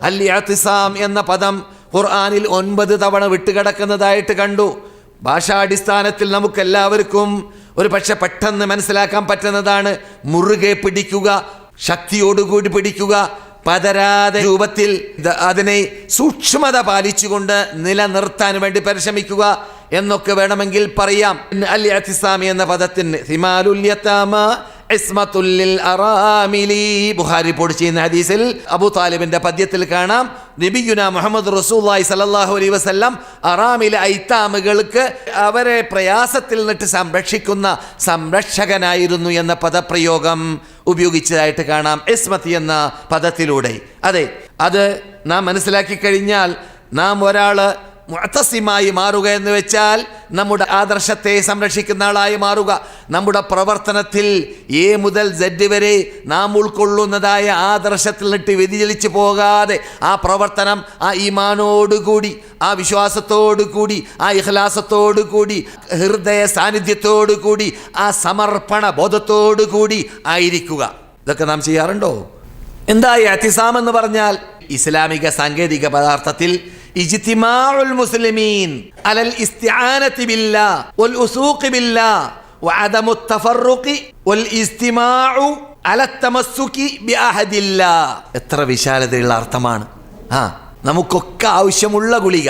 അൽ ഇഅ്തിസാം എന്ന പദം ഖുർആനിൽ 9 തവണ വിട്ടുകിടക്കുന്നതായിട്ട് കണ്ടു. ഭാഷാടിസ്ഥാനത്തിൽ നമുക്കെല്ലാവർക്കും ഒരു പക്ഷെ പെട്ടെന്ന് മനസ്സിലാക്കാൻ പറ്റുന്നതാണ്. മുറുകെ പിടിക്കുക, ശക്തിയോടുകൂടി പിടിക്കുക, പതരാതെ രൂപത്തിൽ അതിനെ സൂക്ഷ്മത പാലിച്ചുകൊണ്ട് നിലനിർത്താൻ വേണ്ടി പരിശ്രമിക്കുക എന്നൊക്കെ വേണമെങ്കിൽ പറയാം. അൽ ഇഅ്തിസാം എന്ന പദത്തിന് സിമാലുൽ യതാമ ഇസ്മത്തുൽ ലിൽ അറാമിലി, ബുഖാരി റിപ്പോർട്ട് ചെയ്യുന്ന ഹദീസിൽ അബൂ താലിബിന്റെ പദ്യത്തിൽ കാണാം, നബിയുനാ മുഹമ്മദ് റസൂലുള്ളാഹി സ്വല്ലല്ലാഹു അലൈഹി വസല്ലം അറാമിലെ ഐത്താമുകൾക്ക് അവരെ പ്രയാസത്തിൽ നിന്നിട്ട് സംരക്ഷിക്കുന്ന സംരക്ഷകനായിരുന്നു എന്ന പദപ്രയോഗം ഉപയോഗിച്ചതായിട്ട് കാണാം ഇസ്മത്ത് എന്ന പദത്തിലൂടെ. അതെ, അത് നാം മനസ്സിലാക്കി കഴിഞ്ഞാൽ നാം ഒരാള് മുഅ്തസിമായി മാറുക എന്ന് വെച്ചാൽ നമ്മുടെ ആദർശത്തെ സംരക്ഷിക്കുന്ന ആളായി മാറുക. നമ്മുടെ പ്രവർത്തനത്തിൽ എ മുതൽ സെഡ് വരെ നാം ഉൾക്കൊള്ളുന്നതായ ആദർശത്തിൽ നിന്നിട്ട് വ്യതിചലിച്ചു പോകാതെ ആ പ്രവർത്തനം ആ ഈമാനോടുകൂടി, ആ വിശ്വാസത്തോടുകൂടി, ആ ഇഖ്ലാസത്തോടുകൂടി, ഹൃദയ സാന്നിധ്യത്തോടുകൂടി, ആ സമർപ്പണ ബോധത്തോടുകൂടി ആയിരിക്കുക. ഇതൊക്കെ നാം ചെയ്യാറുണ്ടോ? എന്താ ഇഅ്തിസാം എന്ന് പറഞ്ഞാൽ? ഇസ്ലാമിക സാങ്കേതിക പദാർത്ഥത്തിൽ ഇജ്തിമാഉൽ മുസ്ലിമീൻ അലൽ ഇസ്തിആനതി ബില്ലാഹ് വൽ ഉസൂഖി ബില്ലാഹ് വഅദമു തഫറുഖി വൽ ഇസ്തിമാഉ അല തമസ്സുകി ബിഅഹദില്ലാഹ്. എത്ര വിശാലതയുള്ള അർത്ഥമാണ്! നമുക്കൊക്കെ ആവശ്യമുള്ള ഗുളിക,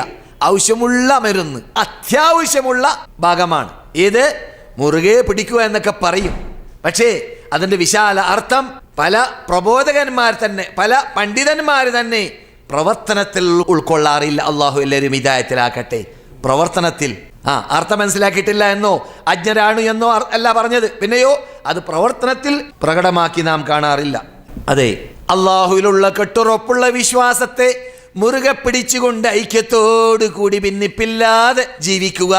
ആവശ്യമുള്ള മരുന്ന്, അത്യാവശ്യമുള്ള ഭാഗമാണ് ഏത്? മുറുകെ പിടിക്കുക എന്നൊക്കെ പറയും. പക്ഷേ അതിൻ്റെ വിശാല അർത്ഥം പല പ്രബോധകന്മാർ തന്നെ, പല പണ്ഡിതന്മാർ തന്നെ പ്രവർത്തനത്തിൽ ഉൾക്കൊള്ളാറില്ല. അള്ളാഹു എല്ലാവരും ഹിദായത്തിലാക്കട്ടെ. പ്രവർത്തനത്തിൽ അർത്ഥം മനസ്സിലാക്കിയിട്ടില്ല എന്നോ അജ്ഞരാണ് എന്നോ അല്ല പറഞ്ഞത്, പിന്നെയോ അത് പ്രവർത്തനത്തിൽ പ്രകടമാക്കി നാം കാണാറില്ല. അതെ, അള്ളാഹുവിലുള്ള കെട്ടുറപ്പുള്ള വിശ്വാസത്തെ മുറുകെ പിടിച്ചുകൊണ്ട് ഐക്യത്തോടു കൂടി ഭിന്നിപ്പില്ലാതെ ജീവിക്കുക.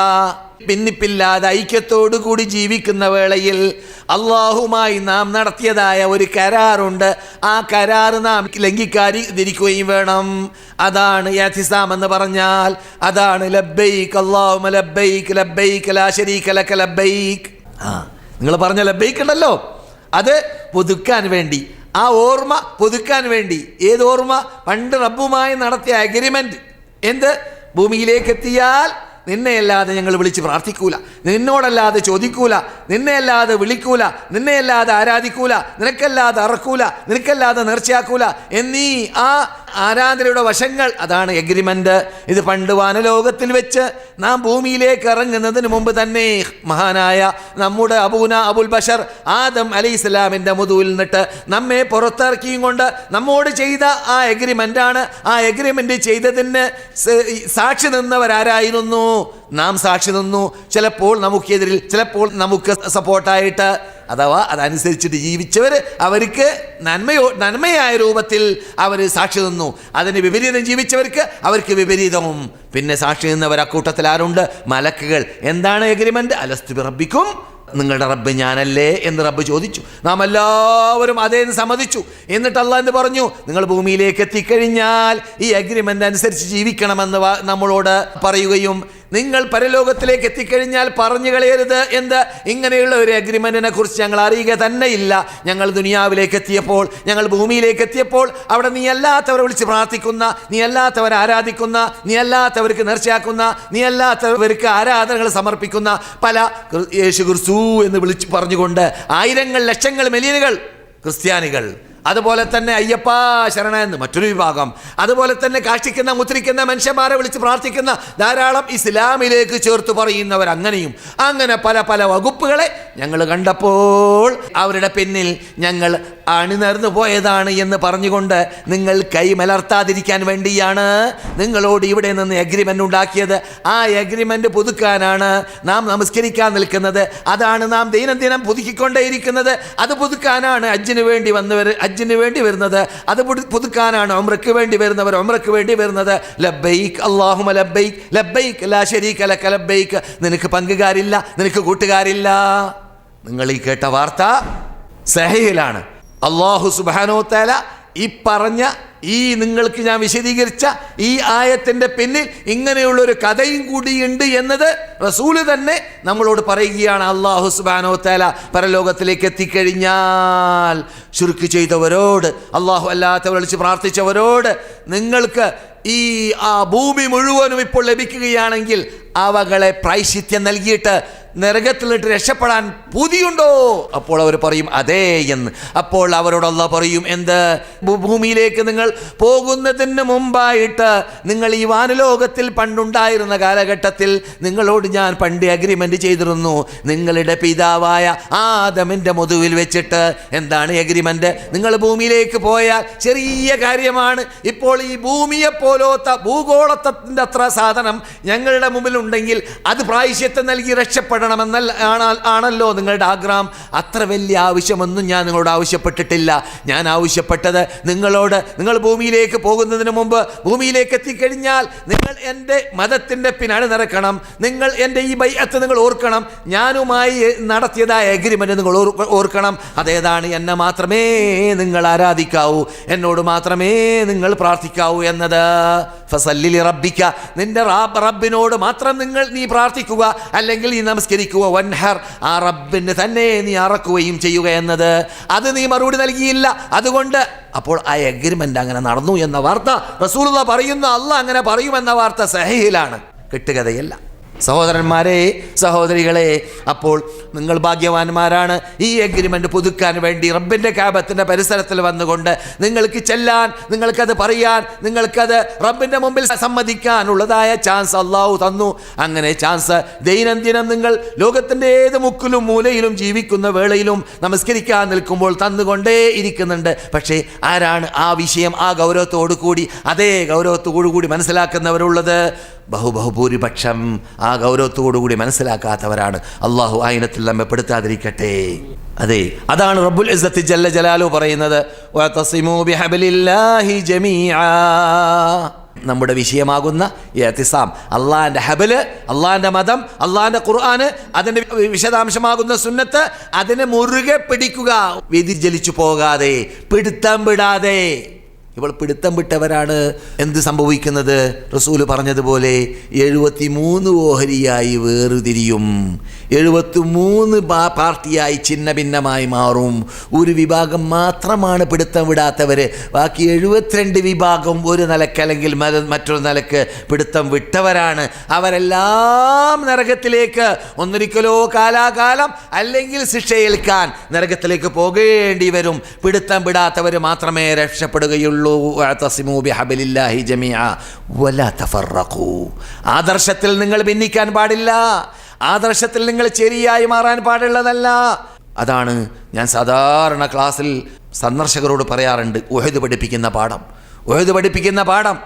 ഭിന്നിപ്പില്ലാതെ ഐക്യത്തോടു കൂടി ജീവിക്കുന്ന വേളയിൽ അള്ളാഹുമായി നാം നടത്തിയതായ ഒരു കരാറുണ്ട്. ആ കരാറ് നാം ലംഘിക്കാതിരിക്കുകയും വേണം. അതാണ് ഇഅ്തിസാം എന്ന് പറഞ്ഞാൽ. അതാണ് ലബ്ബൈക് അല്ലാഹുമ്മ ലബ്ബൈക് ലബ്ബൈക് ലാ ശരീക ലക ലബ്ബൈക്. നിങ്ങൾ പറഞ്ഞ ലബ്ബൈക് ഉണ്ടല്ലോ, അത് പുതുക്കാൻ വേണ്ടി, ആ ഓർമ്മ പുതുക്കാൻ വേണ്ടി. ഏത് ഓർമ്മ? പണ്ട് റബ്ബുമായി നടത്തിയ അഗ്രിമെന്റ്. എന്ത്? ഭൂമിയിലേക്ക് എത്തിയാൽ നിന്നെയല്ലാതെ ഞങ്ങൾ വിളിച്ച് പ്രാർത്ഥിക്കൂല, നിന്നോടല്ലാതെ ചോദിക്കൂല, നിന്നെയല്ലാതെ വിളിക്കൂല, നിന്നെയല്ലാതെ ആരാധിക്കൂല, നിനക്കല്ലാതെ അറക്കൂല, നിനക്കല്ലാതെ നേർച്ചയാക്കൂല എന്നീ ആ ആരാധനയുടെ വശങ്ങൾ. അതാണ് എഗ്രിമെന്റ്. ഇത് പണ്ട് വാനലോകത്തിൽ വെച്ച് നാം ഭൂമിയിലേക്ക് ഇറങ്ങുന്നതിന് മുമ്പ് തന്നെ മഹാനായ നമ്മുടെ അബുൽ ബഷർ ആദം അലൈഹിസ്സലാമിന്റെ മുതുവിൽ നിന്നിട്ട് നമ്മെ പുറത്തിറക്കിയും കൊണ്ട് നമ്മോട് ചെയ്ത ആ എഗ്രിമെന്റാണ്. ആ എഗ്രിമെന്റ് ചെയ്തതിന് സാക്ഷി നിന്നവരാരായിരുന്നു? നാം സാക്ഷി നിന്നു. ചിലപ്പോൾ നമുക്കെതിരിൽ, ചിലപ്പോൾ നമുക്ക് സപ്പോർട്ടായിട്ട്, അഥവാ അതനുസരിച്ചിട്ട് ജീവിച്ചവർ അവർക്ക് നന്മയായ രൂപത്തിൽ അവർ സാക്ഷി നിന്നു. അതിന് വിപരീതം ജീവിച്ചവർക്ക് അവർക്ക് വിപരീതവും. പിന്നെ സാക്ഷി നിന്നവർ അക്കൂട്ടത്തിൽ ആരുണ്ട്? മലക്കുകൾ. എന്താണ് എഗ്രിമെന്റ്? അലസ്തു ബിറബ്ബിക്കും, നിങ്ങളുടെ റബ്ബ് ഞാനല്ലേ എന്ന് റബ്ബ് ചോദിച്ചു. നാം എല്ലാവരും അതേന്ന് സമ്മതിച്ചു. എന്നിട്ട് അല്ലാഹ് എന്ത് പറഞ്ഞു? നിങ്ങൾ ഭൂമിയിലേക്ക് എത്തിക്കഴിഞ്ഞാൽ ഈ അഗ്രിമെന്റ് അനുസരിച്ച് ജീവിക്കണമെന്ന് നമ്മളോട് പറയുകയും നിങ്ങൾ പരലോകത്തിലേക്ക് എത്തിക്കഴിഞ്ഞാൽ പറഞ്ഞു കളയരുത്. എന്ത്? ഇങ്ങനെയുള്ള ഒരു അഗ്രിമെന്റിനെ കുറിച്ച് ഞങ്ങൾ അറിയുക തന്നെയില്ല. ഞങ്ങൾ ദുനിയാവിലേക്ക് എത്തിയപ്പോൾ, ഞങ്ങൾ ഭൂമിയിലേക്ക് എത്തിയപ്പോൾ അവിടെ നീ അല്ലാത്തവരെ വിളിച്ച് പ്രാർത്ഥിക്കുന്ന, നീ അല്ലാത്തവരെ ആരാധിക്കുന്ന, നീ അല്ലാത്തവർക്ക് നേർച്ചയാക്കുന്ന, നീ അല്ലാത്തവർക്ക് ആരാധനകൾ സമർപ്പിക്കുന്ന പല യേശു ക്രിസ്തു എന്ന് വിളിച്ച് പറഞ്ഞുകൊണ്ട് ആയിരങ്ങൾ, ലക്ഷങ്ങൾ, മില്യനുകൾ ക്രിസ്ത്യാനികൾ, അതുപോലെ തന്നെ അയ്യപ്പ ശരണ എന്ന് മറ്റൊരു വിഭാഗം, അതുപോലെ തന്നെ കാഷ്ടിക്കുന്ന, മുദ്രിക്കുന്ന മനുഷ്യന്മാരെ വിളിച്ച് പ്രാർത്ഥിക്കുന്ന ധാരാളം ഇസ്ലാമിലേക്ക് ചേർത്ത് പറയുന്നവർ, അങ്ങനെയും അങ്ങനെ പല പല വകുപ്പുകളെ ഞങ്ങൾ കണ്ടപ്പോൾ അവരുടെ പിന്നിൽ ഞങ്ങൾ അണിനിരന്നു പോയതാണ് എന്ന് പറഞ്ഞുകൊണ്ട് നിങ്ങൾ കൈമലർത്താതിരിക്കാൻ വേണ്ടിയാണ് നിങ്ങളോട് ഇവിടെ നിന്ന് എഗ്രിമെന്റ് ഉണ്ടാക്കിയത്. ആ എഗ്രിമെന്റ് പുതുക്കാനാണ് നാം നമസ്കരിക്കാൻ നിൽക്കുന്നത്. അതാണ് നാം ദൈനംദിനം പുതുക്കിക്കൊണ്ടേയിരിക്കുന്നത്. അത് പുതുക്കാനാണ് ഹജ്ജിന് വേണ്ടി വരുന്നത്. അത് പുതുക്കാനാണ് ഉംറയ്ക്ക് വേണ്ടി വരുന്നവർ ഉംറയ്ക്ക് വേണ്ടി വരുന്നത്. ലബ്ബൈക് അല്ലാഹുമ്മ ലബ്ബൈക് ലബ്ബൈക് ലാ ശരീക ലക ലബ്ബൈക്. നിനക്ക് പങ്കുകാരില്ല, നിനക്ക് കൂട്ടുകാരില്ല. നിങ്ങൾ ഈ കേട്ട വാർത്ത സഹീഹിലാണ്. അല്ലാഹു സുബ്ഹാനഹു വ തആല ഈ പറഞ്ഞ ഈ നിങ്ങൾക്ക് ഞാൻ വിശദീകരിച്ച ഈ ആയത്തിൻ്റെ പിന്നിൽ ഇങ്ങനെയുള്ളൊരു കഥയും കൂടിയുണ്ട് എന്നത് റസൂല് തന്നെ നമ്മളോട് പറയുകയാണ്. അല്ലാഹു സുബ്ഹാനഹു വ തആല പരലോകത്തിലേക്ക് എത്തിക്കഴിഞ്ഞാൽ ശിർക്ക് ചെയ്തവരോട്, അല്ലാഹു അല്ലാത്തവരെ വിളിച്ച് പ്രാർത്ഥിച്ചവരോട്, നിങ്ങൾക്ക് ഈ ഭൂമി മുഴുവനും ഇപ്പോൾ ലഭിക്കുകയാണെങ്കിൽ അവകളെ പ്രായശ്ചിത്യം നൽകിയിട്ട് നരകത്തിലിട്ട് രക്ഷപ്പെടാൻ പൂതിയുണ്ടോ? അപ്പോൾ അവർ പറയും അതെ എന്ന്. അപ്പോൾ അവരോട് അല്ലാഹു പറയും, എന്ത്? ഭൂമിയിലേക്ക് നിങ്ങൾ പോകുന്നതിന് മുമ്പായിട്ട് നിങ്ങൾ ഈ വാനലോകത്തിൽ പണ്ടുണ്ടായിരുന്ന കാലഘട്ടത്തിൽ നിങ്ങളോട് ഞാൻ പണ്ട് അഗ്രിമെൻ്റ് ചെയ്തിരുന്നു. നിങ്ങളുടെ പിതാവായ ആദമിൻ്റെ മുതുവിൽ വെച്ചിട്ട്. എന്താണ് അഗ്രിമെൻ്റ്? നിങ്ങൾ ഭൂമിയിലേക്ക് പോയാൽ ചെറിയ കാര്യമാണ്. ഇപ്പോൾ ഈ ഭൂമിയെ പോലത്തെ ഭൂഗോളത്തിൻ്റെ അത്ര സാധനം ഞങ്ങളുടെ മുമ്പിലുണ്ടെങ്കിൽ അത് പ്രായശ്ചിത്തം നൽകി രക്ഷപ്പെടണം ആണല്ലോ നിങ്ങളുടെ ആഗ്രഹം. അത്ര വലിയ ആവശ്യമൊന്നും ഞാൻ നിങ്ങളോട് ആവശ്യപ്പെട്ടിട്ടില്ല. ഞാൻ ആവശ്യപ്പെട്ടത് നിങ്ങളോട്, നിങ്ങൾ ഭൂമിയിലേക്ക് പോകുന്നതിന് മുമ്പ്, ഭൂമിയിലേക്ക് എത്തിക്കഴിഞ്ഞാൽ നിങ്ങൾ എൻ്റെ മതത്തിൻ്റെ പിന്നാലെ നടക്കണം. നിങ്ങൾ എൻ്റെ ഈ ബൈഅത്ത് നിങ്ങൾ ഓർക്കണം. ഞാനുമായി നടത്തിയതായ എഗ്രിമെൻ്റ് നിങ്ങൾ ഓർക്കണം. അതേതാണ്? എന്നെ മാത്രമേ നിങ്ങൾ ആരാധിക്കാവൂ, എന്നോട് മാത്രമേ നിങ്ങൾ പ്രാർത്ഥിക്കാവൂ എന്നത്. ഫസല്ലി ലിറബ്ബിക, നിന്റെ റബ്ബിനോട് മാത്രം നീ പ്രാർത്ഥിക്കുക, അല്ലെങ്കിൽ നീ നമസ്കരിക്കുക. വൻഹർ, ആ റബ്ബിന് തന്നെ നീ അറക്കുകയും ചെയ്യുക എന്നത്. അത് നീ മറുപടി നൽകിയില്ല. അതുകൊണ്ട് അപ്പോൾ ആ എഗ്രിമെൻ്റ് അങ്ങനെ നടന്നു എന്ന വാർത്ത റസൂലുള്ളാഹി പറയുന്നു. അല്ലാഹ് അങ്ങനെ പറയുമെന്ന വാർത്ത സഹീഹിലാണ്, കെട്ടുകഥയല്ല. സഹോദരന്മാരെ, സഹോദരികളെ, അപ്പോൾ നിങ്ങൾ ഭാഗ്യവാന്മാരാണ്. ഈ എഗ്രിമെൻ്റ് പുതുക്കാൻ വേണ്ടി റബ്ബിൻ്റെ കാബത്തിൻ്റെ പരിസരത്തിൽ വന്നുകൊണ്ട് നിങ്ങൾക്ക് ചെല്ലാൻ, നിങ്ങൾക്കത് പറയാൻ, നിങ്ങൾക്കത് റബ്ബിൻ്റെ മുമ്പിൽ സമ്മതിക്കാനുള്ളതായ ചാൻസ് അല്ലാഹു തന്നു. അങ്ങനെ ചാൻസ് ദൈനംദിനം നിങ്ങൾ ലോകത്തിൻ്റെ ഏത് മുക്കിലും മൂലയിലും ജീവിക്കുന്ന വേളയിലും നമസ്കരിക്കാൻ നിൽക്കുമ്പോൾ തന്നുകൊണ്ടേ ഇരിക്കുന്നുണ്ട്. പക്ഷേ ആരാണ് ആ വിഷയം ആ ഗൗരവത്തോടു കൂടി, അതേ ഗൗരവത്തോടു കൂടി മനസ്സിലാക്കുന്നവരുള്ളത്? ബഹുഭൂരിപക്ഷം ആ ഗൗരവത്തോടുകൂടി മനസ്സിലാക്കാത്തവരാണ്. അള്ളാഹു ആയിനത്തിൽ നമ്മെ പെടുത്താതിരിക്കട്ടെ. അതെ, അതാണ് റബ്ബുൽ ഇസ്സത്തി ജല്ല ജലാലു പറയുന്നത്, വഅതസിമൂ ബിഹബ്ലില്ലാഹി ജമീഅ. നമ്മുടെ വിഷയമാകുന്ന ഇഅ്തിസാം, അള്ളാഹിൻ്റെ ഹബല്, അള്ളാഹിൻ്റെ മതം, അള്ളാഹിൻ്റെ ഖുർആന്, അതിൻ്റെ വിശദാംശമാകുന്ന സുന്നത്ത്, അതിനെ മുറുകെ പിടിക്കുക, വ്യതിചലിച്ചു പോകാതെ, പിടുത്തം വിടാതെ. ഇപ്പോൾ പിടുത്തം വിട്ടവരാണ് എന്ത് സംഭവിക്കുന്നത്? റസൂല് പറഞ്ഞതുപോലെ 73 ഓഹരിയായി വേർതിരിയും, 73 പാർട്ടിയായി ഛിന്ന ഭിന്നമായി മാറും. ഒരു വിഭാഗം മാത്രമാണ് പിടുത്തം വിടാത്തവർ. ബാക്കി 72 വിഭാഗം ഒരു നിലക്ക് അല്ലെങ്കിൽ മറ്റൊരു നിലക്ക് പിടുത്തം വിട്ടവരാണ്. അവരെല്ലാം നരകത്തിലേക്ക് ഒന്നൊരിക്കലോ കാലാകാലം അല്ലെങ്കിൽ ശിക്ഷയേൽക്കാൻ നരകത്തിലേക്ക് പോകേണ്ടി വരും. പിടുത്തം വിടാത്തവർ മാത്രമേ രക്ഷപ്പെടുകയുള്ളൂ. ആദർശത്തിൽ നിങ്ങൾ ഭിന്നിക്കാൻ പാടില്ല, ആദർശത്തിൽ നിങ്ങൾ ശരിയായി മാറാൻ പാടുള്ളതല്ല. അതാണ് ഞാൻ സാധാരണ ക്ലാസ്സിൽ സന്ദർശകരോട് പറയാറുണ്ട്. ഉഹദ് പഠിപ്പിക്കുന്ന പാഠം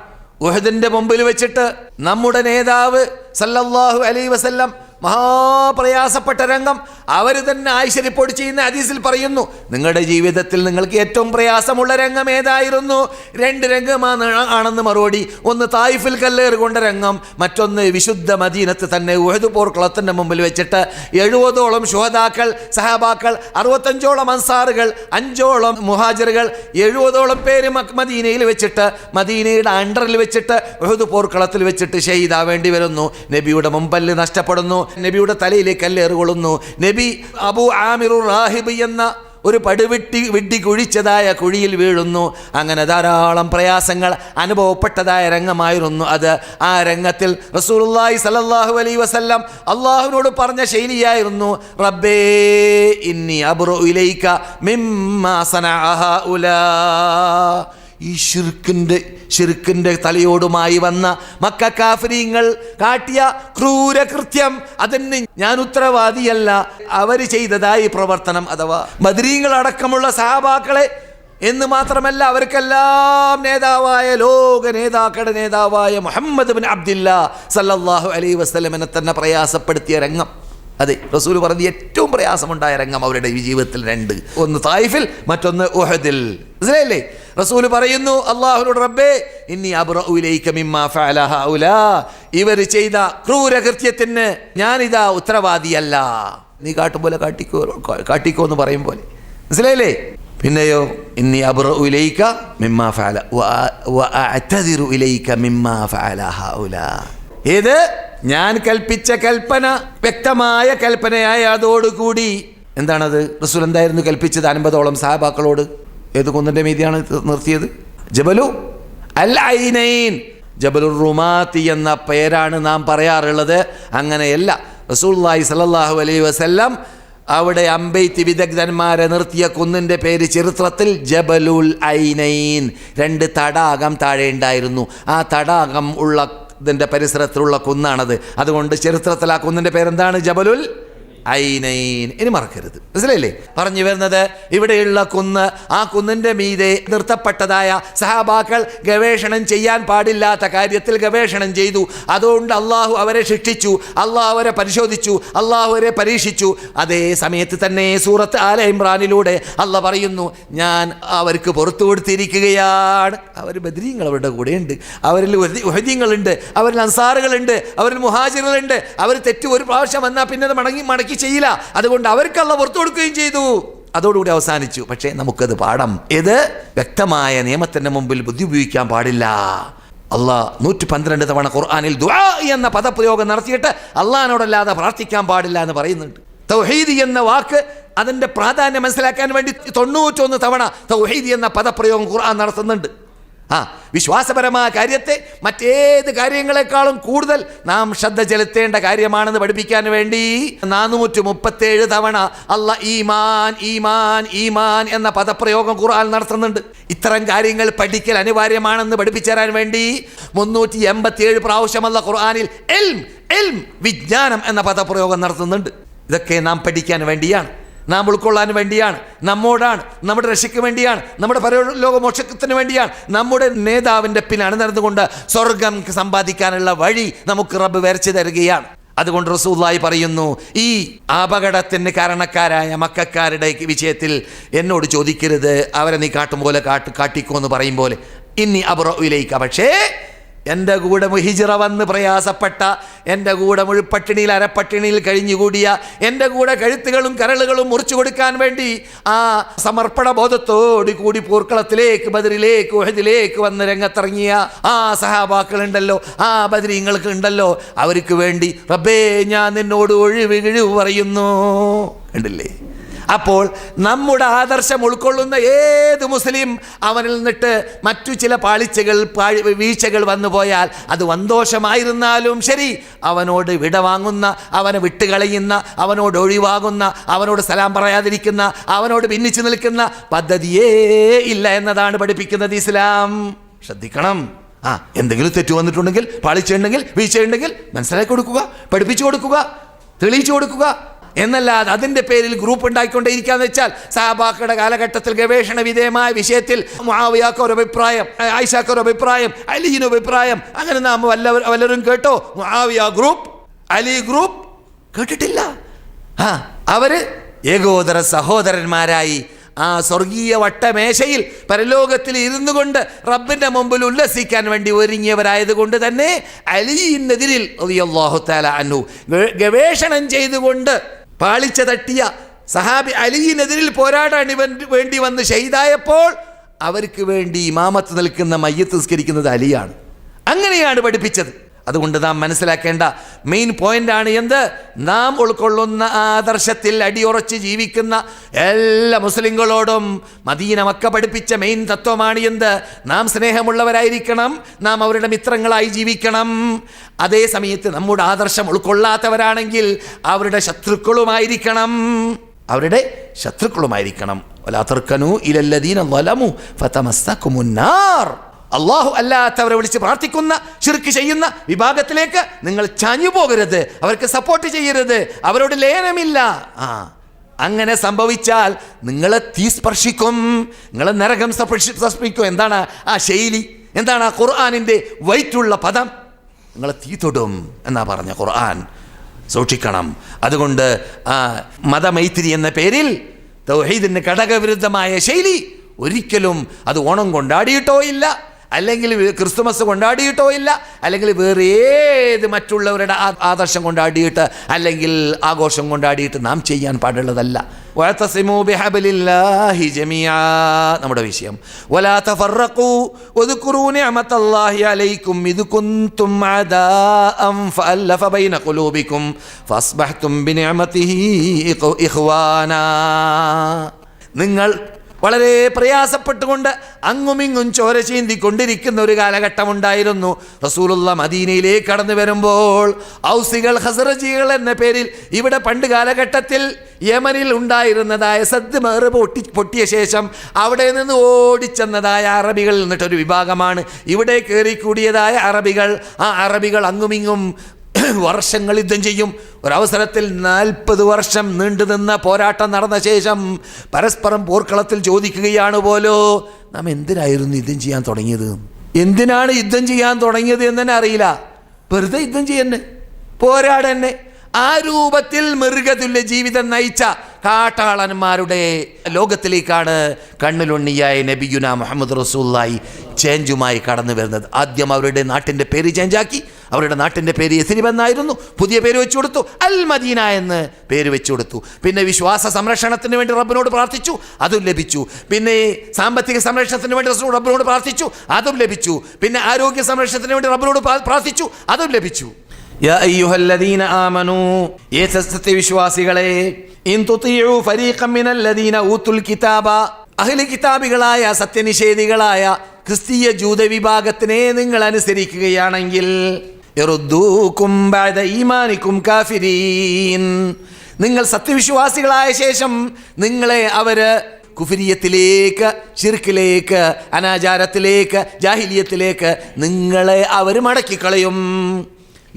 ഉഹദിന്റെ മുമ്പിൽ വെച്ചിട്ട് നമ്മുടെ നേതാവ് സല്ലല്ലാഹു അലൈഹി വസല്ലം മഹാപ്രയാസപ്പെട്ട രംഗം അവർ തന്നെ ആയിഷ റിപ്പോർട്ട് ചെയ്യുന്ന ഹദീസിൽ പറയുന്നു, നിങ്ങളുടെ ജീവിതത്തിൽ നിങ്ങൾക്ക് ഏറ്റവും പ്രയാസമുള്ള രംഗം ഏതായിരുന്നു? 2 രംഗമാണെന്ന് മറുപടി. ഒന്ന് തായിഫിൽ കല്ലേറ് കൊണ്ട രംഗം, മറ്റൊന്ന് വിശുദ്ധ മദീനത്ത് തന്നെ ഉഹദ് പോർക്കളത്തിൻ്റെ മുമ്പിൽ വെച്ചിട്ട് 70ഓളം ശുഹദാക്കൾ, സഹാബാക്കൾ, 65ഓളം അൻസാറുകൾ, 5ഓളം മുഹാജിറുകൾ, 70ഓളം പേര് മദീനയിൽ വെച്ചിട്ട്, മദീനയുടെ അണ്ടറിൽ വെച്ചിട്ട്, ഉഹദ് പോർക്കളത്തിൽ വെച്ചിട്ട് ഷഹീദാവേണ്ടി വരുന്നു. നബിയുടെ മുമ്പല്ല് നഷ്ടപ്പെടുന്നു, നബിയുടെ തലയിലേക്ക് കല്ലേറ് കൊള്ളുന്നു. നബി അബൂ ആമിറുർ റാഹിബ് എന്ന ഒരു വെട്ടി കുഴിച്ചതായ കുഴിയിൽ വീഴുന്നു. അങ്ങനെ ധാരാളം പ്രയാസങ്ങൾ അനുഭവപ്പെട്ടതായ രംഗമായിരുന്നു അത്. ആ രംഗത്തിൽ റസൂലുള്ളാഹി സ്വല്ലല്ലാഹു അലൈഹി വസല്ലം അള്ളാഹുവിനോട് പറഞ്ഞ ശൈലിയായിരുന്നു, റബ്ബേ ഇന്നി അബ്റു ഇലൈക മിമ്മാ സനഅ ഹഉലാ. ഈ ശിർക്കിൻ്റെ തലയോടുമായി വന്ന മക്ക കാഫിരീങ്ങൾ കാട്ടിയ ക്രൂരകൃത്യം, അതിന് ഞാൻ ഉത്തരവാദിയല്ല. അവർ ചെയ്തതായി പ്രവർത്തനം, അഥവാ ബദരീങ്ങൾ അടക്കമുള്ള സഹാബാക്കളെ എന്ന് മാത്രമല്ല അവർക്കെല്ലാം നേതാവായ ലോക നേതാക്കളുടെ നേതാവായ മുഹമ്മദ് ബിൻ അബ്ദില്ലാ സല്ലല്ലാഹു അലൈഹി വസല്ലമനെ തന്നെ പ്രയാസപ്പെടുത്തിയ രംഗം. അതെ, റസൂൽ പറഞ്ഞ ഏറ്റവും പ്രയാസമുണ്ടായ രംഗം അവരുടെ ജീവിതത്തിൽ 2, ഒന്ന് തായിഫിൽ, മറ്റൊന്ന് ഉഹദിൽ. മനസ്സിലായില്ലേ? റസൂൽ പറയുന്നു അല്ലാഹുവിനോട്, റബ്ബേ ഇന്നി അബ്റഉ ഇലൈക മിമ്മാ ഫഅല ഹഉലാ. ഇവർ ചെയ്ത ക്രൂരകൃത്യത്തിന് ഞാനിതാ ഉത്തരവാദിയല്ല. നീ കാട്ടുപോലെ കാട്ടിക്കോ എന്ന് പറയും പോലെ. മനസ്സിലായില്ലേ? പിന്നെയോ ഇന്നി അബ്റഉ ഇലൈക മിമ്മാ ഫഅല വഅഅ്തദിറു ഇലൈക മിമ്മാ ഫഅല ഹൗലാ. ഏത് ഞാൻ കൽപ്പിച്ച കൽപ്പന വ്യക്തമായ കൽപ്പനയായ അതോടുകൂടി എന്താണത്? റസൂൽ എന്തായിരുന്നു കൽപ്പിച്ചത് 50ഓളം സഹാബാക്കളോട്? ഏത് കുന്നിന്റെ മീതിയാണ് നിർത്തിയത്? ജബലു അൽ ഐനൈൻ, ജബലുർ റുമാത്തി എന്ന പേരാണ് നാം പറയാറുള്ളത്. അങ്ങനെയല്ല, റസൂലുള്ളാഹി സ്വല്ലല്ലാഹു അലൈഹി വസല്ലം അവിടെ അമ്പെയ്ത്ത് വിദഗ്ധന്മാരെ നിർത്തിയ കുന്നിൻ്റെ പേര് ചരിത്രത്തിൽ ജബലുൽ ഐനൈൻ. 2 തടാകം താഴെ ഉണ്ടായിരുന്നു. ആ തടാകം ഉള്ള ഇതിൻ്റെ പരിസരത്തിലുള്ള കുന്നാണത്. അതുകൊണ്ട് ചരിത്രത്തിൽ ആ കുന്നിൻ്റെ പേരെന്താണ്? ജബലുൽ ഐനൈൻ. ഇനി മറക്കരുത്, മനസ്സിലായില്ലേ? പറഞ്ഞു വരുന്നത് ഇവിടെയുള്ള കുന്ന്, ആ കുന്നിൻ്റെ മീതെ നിർത്തപ്പെട്ടതായ സഹാബാക്കൾ ഗവേഷണം ചെയ്യാൻ പാടില്ലാത്ത കാര്യത്തിൽ ഗവേഷണം ചെയ്തു. അതുകൊണ്ട് അള്ളാഹു അവരെ ശിക്ഷിച്ചു, അള്ളാഹു അവരെ പരിശോധിച്ചു, അള്ളാഹു അവരെ പരീക്ഷിച്ചു. അതേ സമയത്ത് തന്നെ സൂറത്ത് ആല ഇമ്രാനിലൂടെ അള്ളാഹ് പറയുന്നു, ഞാൻ അവർക്ക് പുറത്തു കൊടുത്തിരിക്കുകയാണ്. അവർ ബദ്രീങ്ങൾ അവരുടെ കൂടെയുണ്ട്, അവരിൽ ഉഹദീങ്ങളുണ്ട്, അവരിൽ അൻസാറുകളുണ്ട്, അവരിൽ മുഹാജിറുകളുണ്ട്. അവർ തെറ്റ് ഒരു പ്രാവശ്യം വന്നാൽ പിന്നെ അത് മടക്കി ചെയ്യില്ല. അതുകൊണ്ട് അവർക്കുള്ള പുറത്തു കൊടുക്കുകയും ചെയ്തു. അതോടുകൂടി അവസാനിച്ചു. പക്ഷേ നമുക്കത് പാഠം. ഇത് വ്യക്തമായ നിയമത്തിന്റെ മുമ്പിൽ ബുദ്ധി ഉപയോഗിക്കാൻ പാടില്ല. അള്ളാഹ് 112 തവണ ഖുർആനിൽ ദുആ എന്ന പദപ്രയോഗം നടത്തിയിട്ട് അള്ളാഹിനോടല്ലാതെ പ്രാർത്ഥിക്കാൻ പാടില്ല എന്ന് പറയുന്നുണ്ട്. തൗഹീദ് എന്ന വാക്ക് അതിന്റെ പ്രാധാന്യം മനസ്സിലാക്കാൻ വേണ്ടി 91 തവണ തൗഹീദ് എന്ന പദപ്രയോഗം ഖുർആൻ നടത്തുന്നുണ്ട്. വിശ്വാസപരമായ കാര്യത്തെ മറ്റേത് കാര്യങ്ങളെക്കാളും കൂടുതൽ നാം ശ്രദ്ധ ചെലുത്തേണ്ട കാര്യമാണെന്ന് പഠിപ്പിക്കാൻ വേണ്ടി 437 തവണ അല്ലാഹ് ഈമാൻ ഈമാൻ ഈമാൻ എന്ന പദപ്രയോഗം ഖുർആൻ നടത്തുന്നുണ്ട്. ഇത്തരം കാര്യങ്ങൾ പഠിക്കൽ അനിവാര്യമാണെന്ന് പഠിപ്പിച്ചു തരാൻ വേണ്ടി 387 പ്രാവശ്യം അല്ലാഹ് ഖുർആനിൽ ഇൽം ഇൽം വിജ്ഞാനം എന്ന പദപ്രയോഗം നടത്തുന്നുണ്ട്. ഇതൊക്കെ നാം പഠിക്കാൻ വേണ്ടിയാണ്, നാം ഉൾക്കൊള്ളാൻ വേണ്ടിയാണ്, നമ്മോടാണ്, നമ്മുടെ രക്ഷയ്ക്ക് വേണ്ടിയാണ്, നമ്മുടെ പരലോക മോക്ഷത്തിന് വേണ്ടിയാണ്, നമ്മുടെ നേതാവിൻ്റെ പിന്നാണ് നടന്നുകൊണ്ട് സ്വർഗം സമ്പാദിക്കാനുള്ള വഴി നമുക്ക് റബ്ബ് വരച്ചു തരികയാണ്. അതുകൊണ്ട് റസൂലുള്ളാഹി പറയുന്നു, ഈ അപകടത്തിന് കാരണക്കാരായ മക്കക്കാരുടെ വിഷയത്തിൽ എന്നോട് ചോദിക്കരുത്, അവരെ നീ കാട്ടും പോലെ കാട്ടിക്കോ എന്ന് പറയും പോലെ. ഇന്നി അബ്റഉ ഇലൈക, പക്ഷേ എൻ്റെ കൂടെ ഹിജ്റ വന്ന് പ്രയാസപ്പെട്ട, എൻ്റെ കൂടെ മുഴുപ്പട്ടിണിയിൽ അരപ്പട്ടിണിയിൽ കഴിഞ്ഞുകൂടിയ, എൻ്റെ കൂടെ കഴുത്തുകളും കരളുകളും മുറിച്ചു കൊടുക്കാൻ വേണ്ടി ആ സമർപ്പണ ബോധത്തോടു കൂടി പോർക്കളത്തിലേക്ക് ബദറിലേക്ക് ഉഹദിലേക്ക് വന്ന് രംഗത്തിറങ്ങിയ ആ സഹാബാക്കളുണ്ടല്ലോ, ആ ബദരീങ്ങൾക്ക് ഉണ്ടല്ലോ, അവർക്ക് വേണ്ടി റബ്ബേ ഞാൻ നിന്നോട് ഒഴിവ് പറയുന്നു. കണ്ടില്ലേ? അപ്പോൾ നമ്മുടെ ആദർശം ഉൾക്കൊള്ളുന്ന ഏത് മുസ്ലിം അവനിൽ നിന്നിട്ട് മറ്റു ചില വീഴ്ചകൾ വന്നു പോയാൽ അത് സന്തോഷമായിരുന്നാലും ശരി, അവനോട് വിടവാങ്ങുന്ന, അവനെ വിട്ടുകളയുന്ന, അവനോട് ഒഴിവാകുന്ന, അവനോട് സലാം പറയാതിരിക്കുന്ന, അവനോട് ഭിന്നിച്ചു നിൽക്കുന്ന പദ്ധതിയേ ഇല്ല എന്നതാണ് പഠിപ്പിക്കുന്നത് ഇസ്ലാം. ശ്രദ്ധിക്കണം. എന്തെങ്കിലും തെറ്റു വന്നിട്ടുണ്ടെങ്കിൽ, പാളിച്ചുണ്ടെങ്കിൽ, വീഴ്ചയുണ്ടെങ്കിൽ മനസ്സിലാക്കി കൊടുക്കുക, പഠിപ്പിച്ചു കൊടുക്കുക, തെളിയിച്ചു കൊടുക്കുക എന്നല്ലാതെ അതിൻ്റെ പേരിൽ ഗ്രൂപ്പ് ഉണ്ടായിക്കൊണ്ടേയിരിക്കാന്ന് വെച്ചാൽ സഹാബാക്കളുടെ കാലഘട്ടത്തിൽ ഗവേഷണ വിധേയമായ വിഷയത്തിൽ മുആവിയക്ക് ഒരു അഭിപ്രായം, ആയിഷക്ക് ഒരു അഭിപ്രായം, അലിയിന് അഭിപ്രായം, അങ്ങനെ നാം വല്ലവരും കേട്ടോ? മുആവിയ ഗ്രൂപ്പ്, അലി ഗ്രൂപ്പ് കേട്ടിട്ടില്ല. അവര് ഏകോദര സഹോദരന്മാരായി ആ സ്വർഗീയ വട്ടമേശയിൽ പരലോകത്തിൽ ഇരുന്നു കൊണ്ട് റബ്ബിന്റെ മുമ്പിൽ ഉല്ലസിക്കാൻ വേണ്ടി ഒരുങ്ങിയവരായത് കൊണ്ട് തന്നെ അലിയിനെതിരിൽ റളിയല്ലാഹു തആല അൻഹു ഗവേഷണം ചെയ്തുകൊണ്ട് പാളിച്ച തട്ടിയ സഹാബി അലിയിനെതിരിൽ പോരാടാൻ വേണ്ടി വന്ന് ഷഹീദായപ്പോൾ അവർക്ക് വേണ്ടി ഇമാമത്ത് നിൽക്കുന്ന മയ്യത്ത് നിസ്കരിക്കുന്നത് അലിയാണ്. അങ്ങനെയാണ് പഠിപ്പിച്ചത്. അതുകൊണ്ട് നാം മനസ്സിലാക്കേണ്ട മെയിൻ പോയിന്റാണ് എന്ത്? നാം ഉൾക്കൊള്ളുന്ന ആദർശത്തിൽ അടിയുറച്ച് ജീവിക്കുന്ന എല്ലാ മുസ്ലിങ്ങളോടും മദീന മക്ക പഠിപ്പിച്ച മെയിൻ തത്വമാണ് എന്ത്? നാം സ്നേഹമുള്ളവരായിരിക്കണം, നാം അവരുടെ മിത്രങ്ങളായി ജീവിക്കണം. അതേ സമയത്ത് നമ്മുടെ ആദർശം ഉൾക്കൊള്ളാത്തവരാണെങ്കിൽ അവരുടെ ശത്രുക്കളുമായിരിക്കണം, അവരുടെ ശത്രുക്കളുമായിരിക്കണം. വലാ തർക്കനൂ ഇലല്ലദീന ളലമു ഫതമസ്സകുമുന്നാർ. അള്ളാഹു അല്ലാത്തവരെ വിളിച്ച് പ്രാർത്ഥിക്കുന്ന, ശിർക്ക് ചെയ്യുന്ന വിഭാഗത്തിലേക്ക് നിങ്ങൾ ചാഞ്ഞു പോകരുത്, അവർക്ക് സപ്പോർട്ട് ചെയ്യരുത്, അവരോട് ലയനമില്ല. അങ്ങനെ സംഭവിച്ചാൽ നിങ്ങളെ തീ സ്പർശിക്കും, നിങ്ങളെ നരകം സ്പർശിക്കും. എന്താണ് ആ ശൈലി? എന്താണ് ആ ഖുർആനിൻ്റെ വൈറ്റുള്ള പദം? നിങ്ങളെ തീ തൊടും എന്നാ പറഞ്ഞ ഖുർആൻ. സൂക്ഷിക്കണം. അതുകൊണ്ട് മതമൈത്രി എന്ന പേരിൽ തൗഹീദിന് ഘടകവിരുദ്ധമായ ശൈലി ഒരിക്കലും അത് ഓണം കൊണ്ടാടിയിട്ടോ ഇല്ല, അല്ലെങ്കിൽ ക്രിസ്തുമസ് കൊണ്ടാടിയിട്ടോ ഇല്ല, അല്ലെങ്കിൽ വേറെ ഏത് മറ്റുള്ളവരുടെ ആദർശം കൊണ്ടാടിയിട്ട് അല്ലെങ്കിൽ ആഘോഷം കൊണ്ടാടിയിട്ട് നാം ചെയ്യാൻ പാടുള്ളതല്ല. വഅതസിമൂ ബിഹബ്ലില്ലാഹി ജമീഅ. നമ്മുടെ വിഷയം വലാ തഫറഖൂ വദ്കുറൂ നിഅമതല്ലാഹി അലൈക്കും ഇദ് കുൻതും അദാഅൻ ഫഅല്ലഫ ബൈന ഖുലൂബിക്കും ഫഅസ്ബഹ്തും ബിനിഅമതിഹി ഇഖ്വാനാ. നിങ്ങൾ വളരെ പ്രയാസപ്പെട്ടുകൊണ്ട് അങ്ങുമിങ്ങും ചോര ചീന്തിക്കൊണ്ടിരിക്കുന്ന ഒരു കാലഘട്ടമുണ്ടായിരുന്നു. റസൂലുള്ള മദീനയിലേക്ക് കടന്നു വരുമ്പോൾ ഔസികൾ ഖസറജികൾ എന്ന പേരിൽ ഇവിടെ പണ്ട് കാലഘട്ടത്തിൽ യമനിൽ ഉണ്ടായിരുന്നതായ സദ് മഹർ പൊട്ടിയ ശേഷം അവിടെ നിന്ന് ഓടിച്ചെന്നതായ അറബികളിൽ നിന്നിട്ടൊരു വിഭാഗമാണ് ഇവിടെ കയറിക്കൂടിയതായ അറബികൾ. ആ അറബികൾ അങ്ങുമിങ്ങും വർഷങ്ങൾ യുദ്ധം ചെയ്യും. ഒരവസരത്തിൽ 40 വർഷം നീണ്ടുനിന്ന പോരാട്ടം നടന്ന ശേഷം പരസ്പരം പോർക്കളത്തിൽ ചോദിക്കുകയാണ് പോലോ, നാം എന്തിനായിരുന്നു യുദ്ധം ചെയ്യാൻ തുടങ്ങിയത്? എന്തിനാണ് യുദ്ധം ചെയ്യാൻ തുടങ്ങിയത് എന്ന് തന്നെ അറിയില്ല. വെറുതെ യുദ്ധം ചെയ്യുന്നെ, പോരാടന്നെ. ആ രൂപത്തിൽ മൃഗതുല്യ ജീവിതം നയിച്ച കാട്ടാളന്മാരുടെ ലോകത്തിലേക്കാണ് കണ്ണിലുണ്ണിയായ നബിയുന മുഹമ്മദ് റസൂലുള്ളാഹി ചേഞ്ചുമായി കടന്നു വരുന്നത്. ആദ്യം അവരുടെ നാട്ടിൻ്റെ പേര് ചേഞ്ചാക്കി. അവരുടെ നാട്ടിൻ്റെ പേര് യസ്രിബ് എന്നായിരുന്നു. പുതിയ പേര് വെച്ചു കൊടുത്തു, അൽ മദീന എന്ന് പേര് വെച്ചു കൊടുത്തു. പിന്നെ വിശ്വാസ സംരക്ഷണത്തിന് വേണ്ടി റബ്ബിനോട് പ്രാർത്ഥിച്ചു, അതും ലഭിച്ചു. പിന്നെ സാമ്പത്തിക സംരക്ഷണത്തിന് വേണ്ടി റബ്ബിനോട് പ്രാർത്ഥിച്ചു, അതും ലഭിച്ചു. പിന്നെ ആരോഗ്യ സംരക്ഷണത്തിന് വേണ്ടി റബ്ബിനോട് പ്രാർത്ഥിച്ചു, അതും ലഭിച്ചു. യാ അയ്യുഹല്ലദീന ആമനൂ, ഏ സത്യവിശ്വാസികളെ, ഇൻ തുതീഉ ഫരീഖൻ മിനല്ലദീന ഊതുൽ കിതാബ, അഹ്ലി കിതാബികളായ സത്യനിഷേധികളായ ക്രിസ്തീയ ജൂത വിഭാഗത്തിനെ നിങ്ങൾ അനുസരിക്കുകയാണെങ്കിൽ യറുദ്ദൂകും ബഅദ ഈമാനികും കാഫിരീൻ, നിങ്ങൾ സത്യവിശ്വാസികളായ ശേഷം നിങ്ങളെ അവര് കുഫിരിയത്തിലേക്ക്, ശിർക്കിലേക്ക്, അനാചാരത്തിലേക്ക്, ജാഹിലിയത്തിലേക്ക് നിങ്ങളെ അവർ മടക്കിക്കളയും.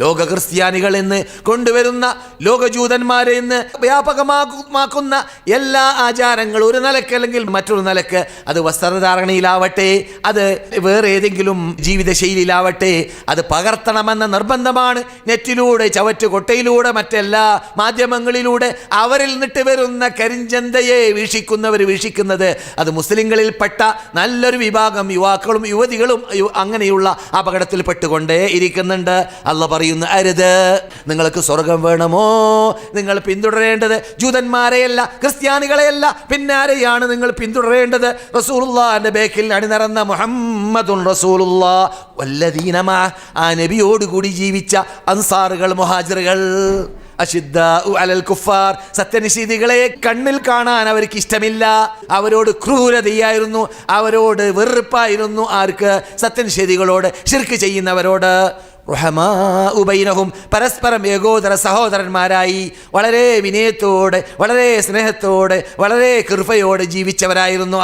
ലോക ക്രിസ്ത്യാനികൾ എന്ന് കൊണ്ടുവരുന്ന ലോകജൂതന്മാരെ ഇന്ന് വ്യാപകമാക്കുന്ന എല്ലാ ആചാരങ്ങളും ഒരു നിലക്ക് അല്ലെങ്കിൽ മറ്റൊരു നിലക്ക്, അത് വസ്ത്രധാരണയിലാവട്ടെ, അത് വേറെ ഏതെങ്കിലും ജീവിതശൈലിയിലാവട്ടെ, അത് പകർത്തണമെന്ന നിർബന്ധമാണ്. നെറ്റിലൂടെ, ചവറ്റുകൊട്ടയിലൂടെ, മറ്റെല്ലാ മാധ്യമങ്ങളിലൂടെ അവരിൽ നിന്നിട്ട് വരുന്ന കരിഞ്ചന്തയെ വീക്ഷിക്കുന്നത് അത് മുസ്ലിങ്ങളിൽപ്പെട്ട നല്ലൊരു വിഭാഗം യുവാക്കളും യുവതികളും അങ്ങനെയുള്ള അപകടത്തിൽ പെട്ടുകൊണ്ടേ ഇരിക്കുന്നുണ്ട്. അല്ലാഹു പറയുന്നു, അരുത്. നിങ്ങൾക്ക് സ്വർഗം വേണമോ, നിങ്ങൾ പിന്തുടരേണ്ടത് ജൂതന്മാരെയല്ല, ക്രിസ്ത്യാനികളെയല്ല, പിന്നെ ആരെയാണ് നിങ്ങൾ പിന്തുടരേണ്ടത്? റസൂലുള്ളാഹിന്റെ ബേക്കിൽ അണിനിരന്ന മുഹമ്മദുൻ റസൂലുള്ളാഹ് വല്ലദീന മഅഹ്, ആ നബിയോടുകൂടി ജീവിച്ച അൻസാറുകൾ, മുഹാജിറുകൾ. അശിദ്ദാഉ അലൽ കുഫാർ, സത്യനിഷേധികളെ കണ്ണിൽ കാണാൻ അവർക്ക് ഇഷ്ടമില്ല. അവരോട് ക്രൂരതയായിരുന്നു, അവരോട് വെറുപ്പായിരുന്നു. ആർക്ക്? സത്യനിഷേധികളോട്, ശിർക്ക് ചെയ്യുന്നവരോട്. റുഹമാഉ ബൈനഹും, പരസ്പരം ഏകോദര സഹോദരന്മാരായി വളരെ വിനയത്തോടെ, വളരെ സ്നേഹത്തോടെ, വളരെ കൃപയോടെ ജീവിച്ചവരായിരുന്നു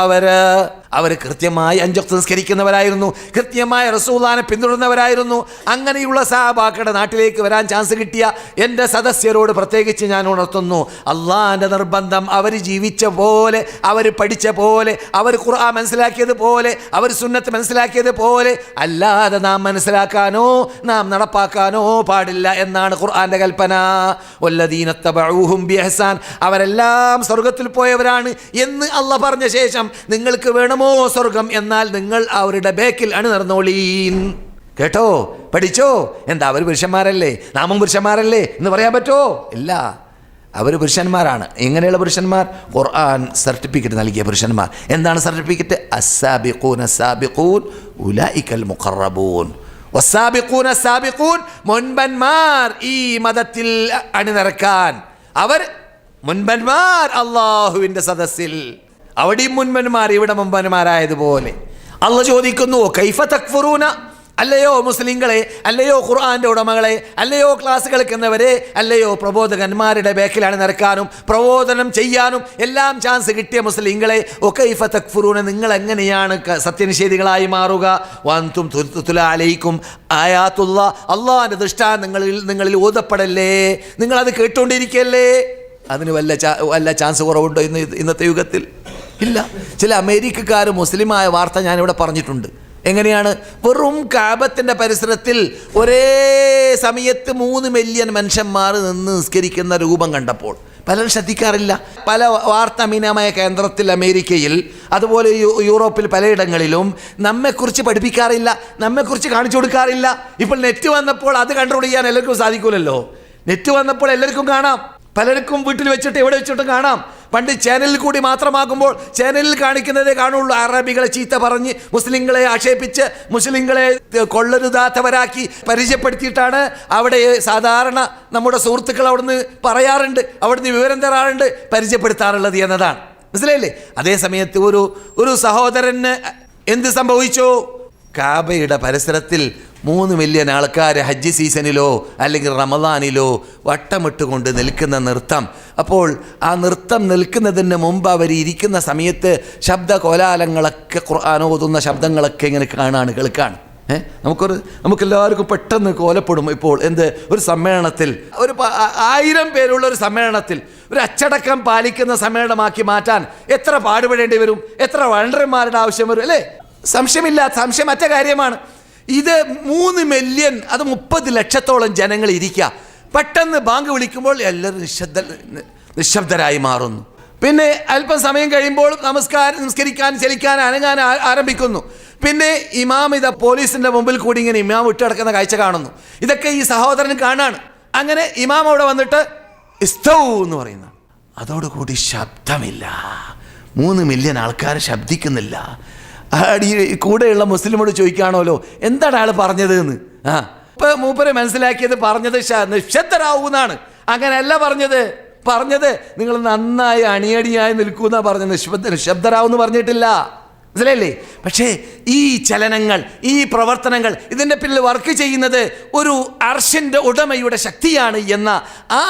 അവർ കൃത്യമായി 5 വക്ത് നിസ്കരിക്കുന്നവരായിരുന്നു, കൃത്യമായി റസൂലുള്ളാഹിനെ പിന്തുടരുന്നവരായിരുന്നു. അങ്ങനെയുള്ള സഹാബാക്കളുടെ നാട്ടിലേക്ക് വരാൻ ചാൻസ് കിട്ടിയ എൻ്റെ സദസ്യരോട് പ്രത്യേകിച്ച് ഞാൻ ഉണർത്തുന്നു, അള്ളാഹിൻ്റെ നിർബന്ധം അവർ ജീവിച്ച പോലെ, അവർ പഠിച്ച പോലെ, അവർ ഖുർആൻ മനസ്സിലാക്കിയതുപോലെ, അവർ സുന്നത്ത് മനസ്സിലാക്കിയതുപോലെ അല്ലാതെ നാം മനസ്സിലാക്കാനോ നാം നടപ്പാക്കാനോ പാടില്ല എന്നാണ് ഖുർആന്റെ കൽപ്പന. വല്ലദീന തബഊഹും ബിഇഹ്സാൻ, അവരെല്ലാം സ്വർഗത്തിൽ പോയവരാണ് എന്ന് അള്ളാഹ് പറഞ്ഞ ശേഷം നിങ്ങൾക്ക് വേണമോ സ്വർഗം, എന്നാൽ നിങ്ങൾ അവരുടെ ബേക്കിൽ അണിനിരന്നോളീൻ. കേട്ടോ, പഠിച്ചോ. എന്താ അവർ പുരുഷന്മാരല്ലേ, നാമും പുരുഷന്മാരല്ലേ എന്ന് പറയാൻ പറ്റുമോ? ഇല്ല, അവർ പുരുഷന്മാരാണ്. എങ്ങനെയുള്ള പുരുഷന്മാർ? ഖുർആൻ സർട്ടിഫിക്കറ്റ് നൽകിയ പുരുഷന്മാർ. എന്താണ് സർട്ടിഫിക്കറ്റ്? അസ്സാബിഖൂന അസ്സാബിഖൂൻ ഉലൈകൽ മുഖറബൂൻ. വസ്സാബിഖൂന അസ്സാബിഖൂൻ, മുൻപന്മാർ ഈ മതത്തിൽ അണിനിരക്കാൻ. അവർ മുൻപന്മാർ അള്ളാഹുവിൻ്റെ സദസ്സിൽ. അവിടെയും മുൻപന്മാർ, ഇവിടെ മുൻപന്മാരായതുപോലെ. അള്ളാഹ് ചോദിക്കുന്നു, കൈഫ തക്ഫുറൂന, അല്ലയോ മുസ്ലിങ്ങളെ, അല്ലയോ ഖുർആന്റെ ഉടമകളെ, അല്ലയോ ക്ലാസ് കളിക്കുന്നവരെ, അല്ലയോ പ്രബോധകന്മാരുടെ ബേക്കിലാണ് നിരക്കാനും പ്രബോധനം ചെയ്യാനും എല്ലാം ചാൻസ് കിട്ടിയ മുസ്ലിങ്ങളെ, കൈഫ തക്ഫുറൂന, നിങ്ങൾ എങ്ങനെയാണ് സത്യനിഷേധികളായി മാറുക? വഅൻതും തുത്ലാ അലൈക്കും ആയാത്തുല്ലാഹ്, അള്ളാഹിന്റെ ദൃഷ്ടാന്തങ്ങളിൽ ഓതപ്പെടല്ലേ, നിങ്ങളത് കേട്ടുകൊണ്ടിരിക്കല്ലേ? അതിന് വല്ല ചാൻസ് കുറവുണ്ടോ ഇന്നത്തെ യുഗത്തിൽ? ഇല്ല. ചില അമേരിക്കക്കാർ മുസ്ലിമായ വാർത്ത ഞാനിവിടെ പറഞ്ഞിട്ടുണ്ട്. എങ്ങനെയാണ്? വെറും കാബത്തിൻ്റെ പരിസരത്തിൽ ഒരേ സമയത്ത് 3 മില്യൺ മനുഷ്യന്മാർ നിന്ന് നിസ്കരിക്കുന്ന രൂപം കണ്ടപ്പോൾ പലരും ശ്രദ്ധിക്കാറില്ല. പല വാർത്താവിനിമയ കേന്ദ്രത്തിൽ അമേരിക്കയിൽ, അതുപോലെ യൂറോപ്പിൽ പലയിടങ്ങളിലും നമ്മെക്കുറിച്ച് പഠിപ്പിക്കാറില്ല, നമ്മെക്കുറിച്ച് കാണിച്ചു കൊടുക്കാറില്ല. ഇപ്പോൾ നെറ്റ് വന്നപ്പോൾ അത് കൺട്രോൾ ചെയ്യാൻ എല്ലാവർക്കും സാധിക്കില്ലല്ലോ. നെറ്റ് വന്നപ്പോൾ എല്ലാവർക്കും കാണാം. പലർക്കും വീട്ടിൽ വെച്ചിട്ട് എവിടെ വെച്ചിട്ട് കാണാം. പണ്ട് ചാനലിൽ കൂടി മാത്രമാകുമ്പോൾ ചാനലിൽ കാണിക്കുന്നതേ കാണുള്ളൂ. അറബികളെ ചീത്ത പറഞ്ഞ് മുസ്ലിങ്ങളെ ആക്ഷേപിച്ച് മുസ്ലിങ്ങളെ കൊള്ളരുതാത്തവരാക്കി പരിചയപ്പെടുത്തിയിട്ടാണ് അവിടെ സാധാരണ നമ്മുടെ സുഹൃത്തുക്കൾ അവിടുന്ന് പറയാറുണ്ട്, അവിടുന്ന് വിവരം തരാറുണ്ട്, പരിചയപ്പെടുത്താറുള്ളത് എന്നതാണ്. മനസ്സിലായില്ലേ? അതേ സമയത്ത് ഒരു സഹോദരന് എന്ത് സംഭവിച്ചു? കാബയുടെ പരിസരത്തിൽ 3 മില്യൺ ആൾക്കാർ ഹജ്ജ് സീസണിലോ അല്ലെങ്കിൽ റമദാനിലോ വട്ടമിട്ടുകൊണ്ട് നിൽക്കുന്ന നൃത്തം. അപ്പോൾ ആ നൃത്തം നിൽക്കുന്നതിന് മുമ്പ് അവർ ഇരിക്കുന്ന സമയത്ത് ശബ്ദ കോലാഹലങ്ങളൊക്കെ, ഖുർആൻ ഓതുന്ന ശബ്ദങ്ങളൊക്കെ ഇങ്ങനെ കേൾക്കാണ്. നമുക്കെല്ലാവർക്കും പെട്ടെന്ന് കോലപ്പെടും. ഇപ്പോൾ ഒരു സമ്മേളനത്തിൽ, ഒരു 1000 പേരുള്ള ഒരു സമ്മേളനത്തിൽ ഒരു അച്ചടക്കം പാലിക്കുന്ന സമ്മേളനമാക്കി മാറ്റാൻ എത്ര പാടുപെടേണ്ടി വരും, എത്ര വളണ്ടർമാരുടെ ആവശ്യം വരും, അല്ലേ? സംശയമറ്റ കാര്യമാണ്. ഇത് 3 മില്യൺ, അത് 30 ലക്ഷത്തോളം ജനങ്ങൾ ഇരിക്കുക. പെട്ടെന്ന് ബാങ്ക് വിളിക്കുമ്പോൾ എല്ലാവരും നിശബ്ദരായി മാറുന്നു. പിന്നെ അല്പം സമയം കഴിയുമ്പോൾ നമസ്കരിക്കാൻ ചലിക്കാൻ അനങ്ങാൻ ആരംഭിക്കുന്നു. പിന്നെ ഇമാം പോലീസിന്റെ മുമ്പിൽ കൂടി ഇങ്ങനെ ഇമാം വിട്ടുകിടക്കുന്ന കാഴ്ച കാണുന്നു. ഇതൊക്കെ ഈ സഹോദരൻ കാണാണ്. അങ്ങനെ ഇമാം അവിടെ വന്നിട്ട് ഇസ്തൗ എന്ന് പറയുന്നു. അതോടുകൂടി ശബ്ദമില്ല. 3 മില്യൺ ആൾക്കാർ ശബ്ദിക്കുന്നില്ല. കൂടെയുള്ള മുസ്ലിമോട് ചോദിക്കുകയാണല്ലോ, എന്താണ് ആൾ പറഞ്ഞത് എന്ന്. ഇപ്പൊ മൂപ്പരെ മനസ്സിലാക്കിയത് പറഞ്ഞത് നിശബ്ദരാവൂന്നാണ്. അങ്ങനെയല്ല പറഞ്ഞത് നിങ്ങൾ നന്നായി അണിയടിയായി നിൽക്കൂന്നാ പറഞ്ഞത്. നിശബ്ദരാവെന്ന് പറഞ്ഞിട്ടില്ല. മനസ്സിലായില്ലേ? പക്ഷേ ഈ ചലനങ്ങൾ, ഈ പ്രവർത്തനങ്ങൾ, ഇതിൻ്റെ പിന്നിൽ വർക്ക് ചെയ്യുന്നത് ഒരു അർശിൻ്റെ ഉടമയുടെ ശക്തിയാണ് എന്ന ആ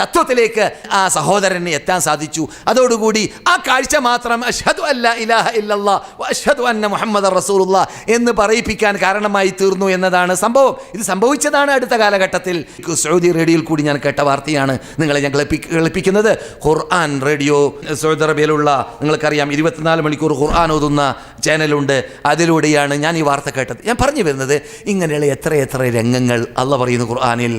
തത്വത്തിലേക്ക് ആ സഹോദരന് എത്താൻ സാധിച്ചു. അതോടുകൂടി ആ കാഴ്ച മാത്രം അഷ്ഹദു അല്ലാ ഇലാഹ ഇല്ലല്ലാഹ് വ അഷ്ഹദു അന്ന മുഹമ്മദർ റസൂലുള്ളാഹ് എന്ന് പറയിപ്പിക്കാൻ കാരണമായി തീർന്നു എന്നതാണ് സംഭവം. ഇത് സംഭവിച്ചതാണ് അടുത്ത കാലഘട്ടത്തിൽ. സൗദി റേഡിയോയിൽ കൂടി ഞാൻ കേട്ട വാർത്തയാണ് നിങ്ങളെ ഞാൻ കേൾപ്പിക്കുന്നത്. ഖുർആൻ റേഡിയോ സൗദി അറേബ്യയിലുള്ള, നിങ്ങൾക്കറിയാം, 24 മണിക്കൂർ ഖുർആൻ ഓതുന്ന ചാനലുണ്ട്. അതിലൂടെയാണ് ഞാൻ ഈ വാർത്ത കേട്ടത്. ഞാൻ പറഞ്ഞു വരുന്നത്, ഇങ്ങനെയുള്ള എത്ര രംഗങ്ങൾ അള്ളാഹ് പറയുന്നു ഖുർആനിൽ.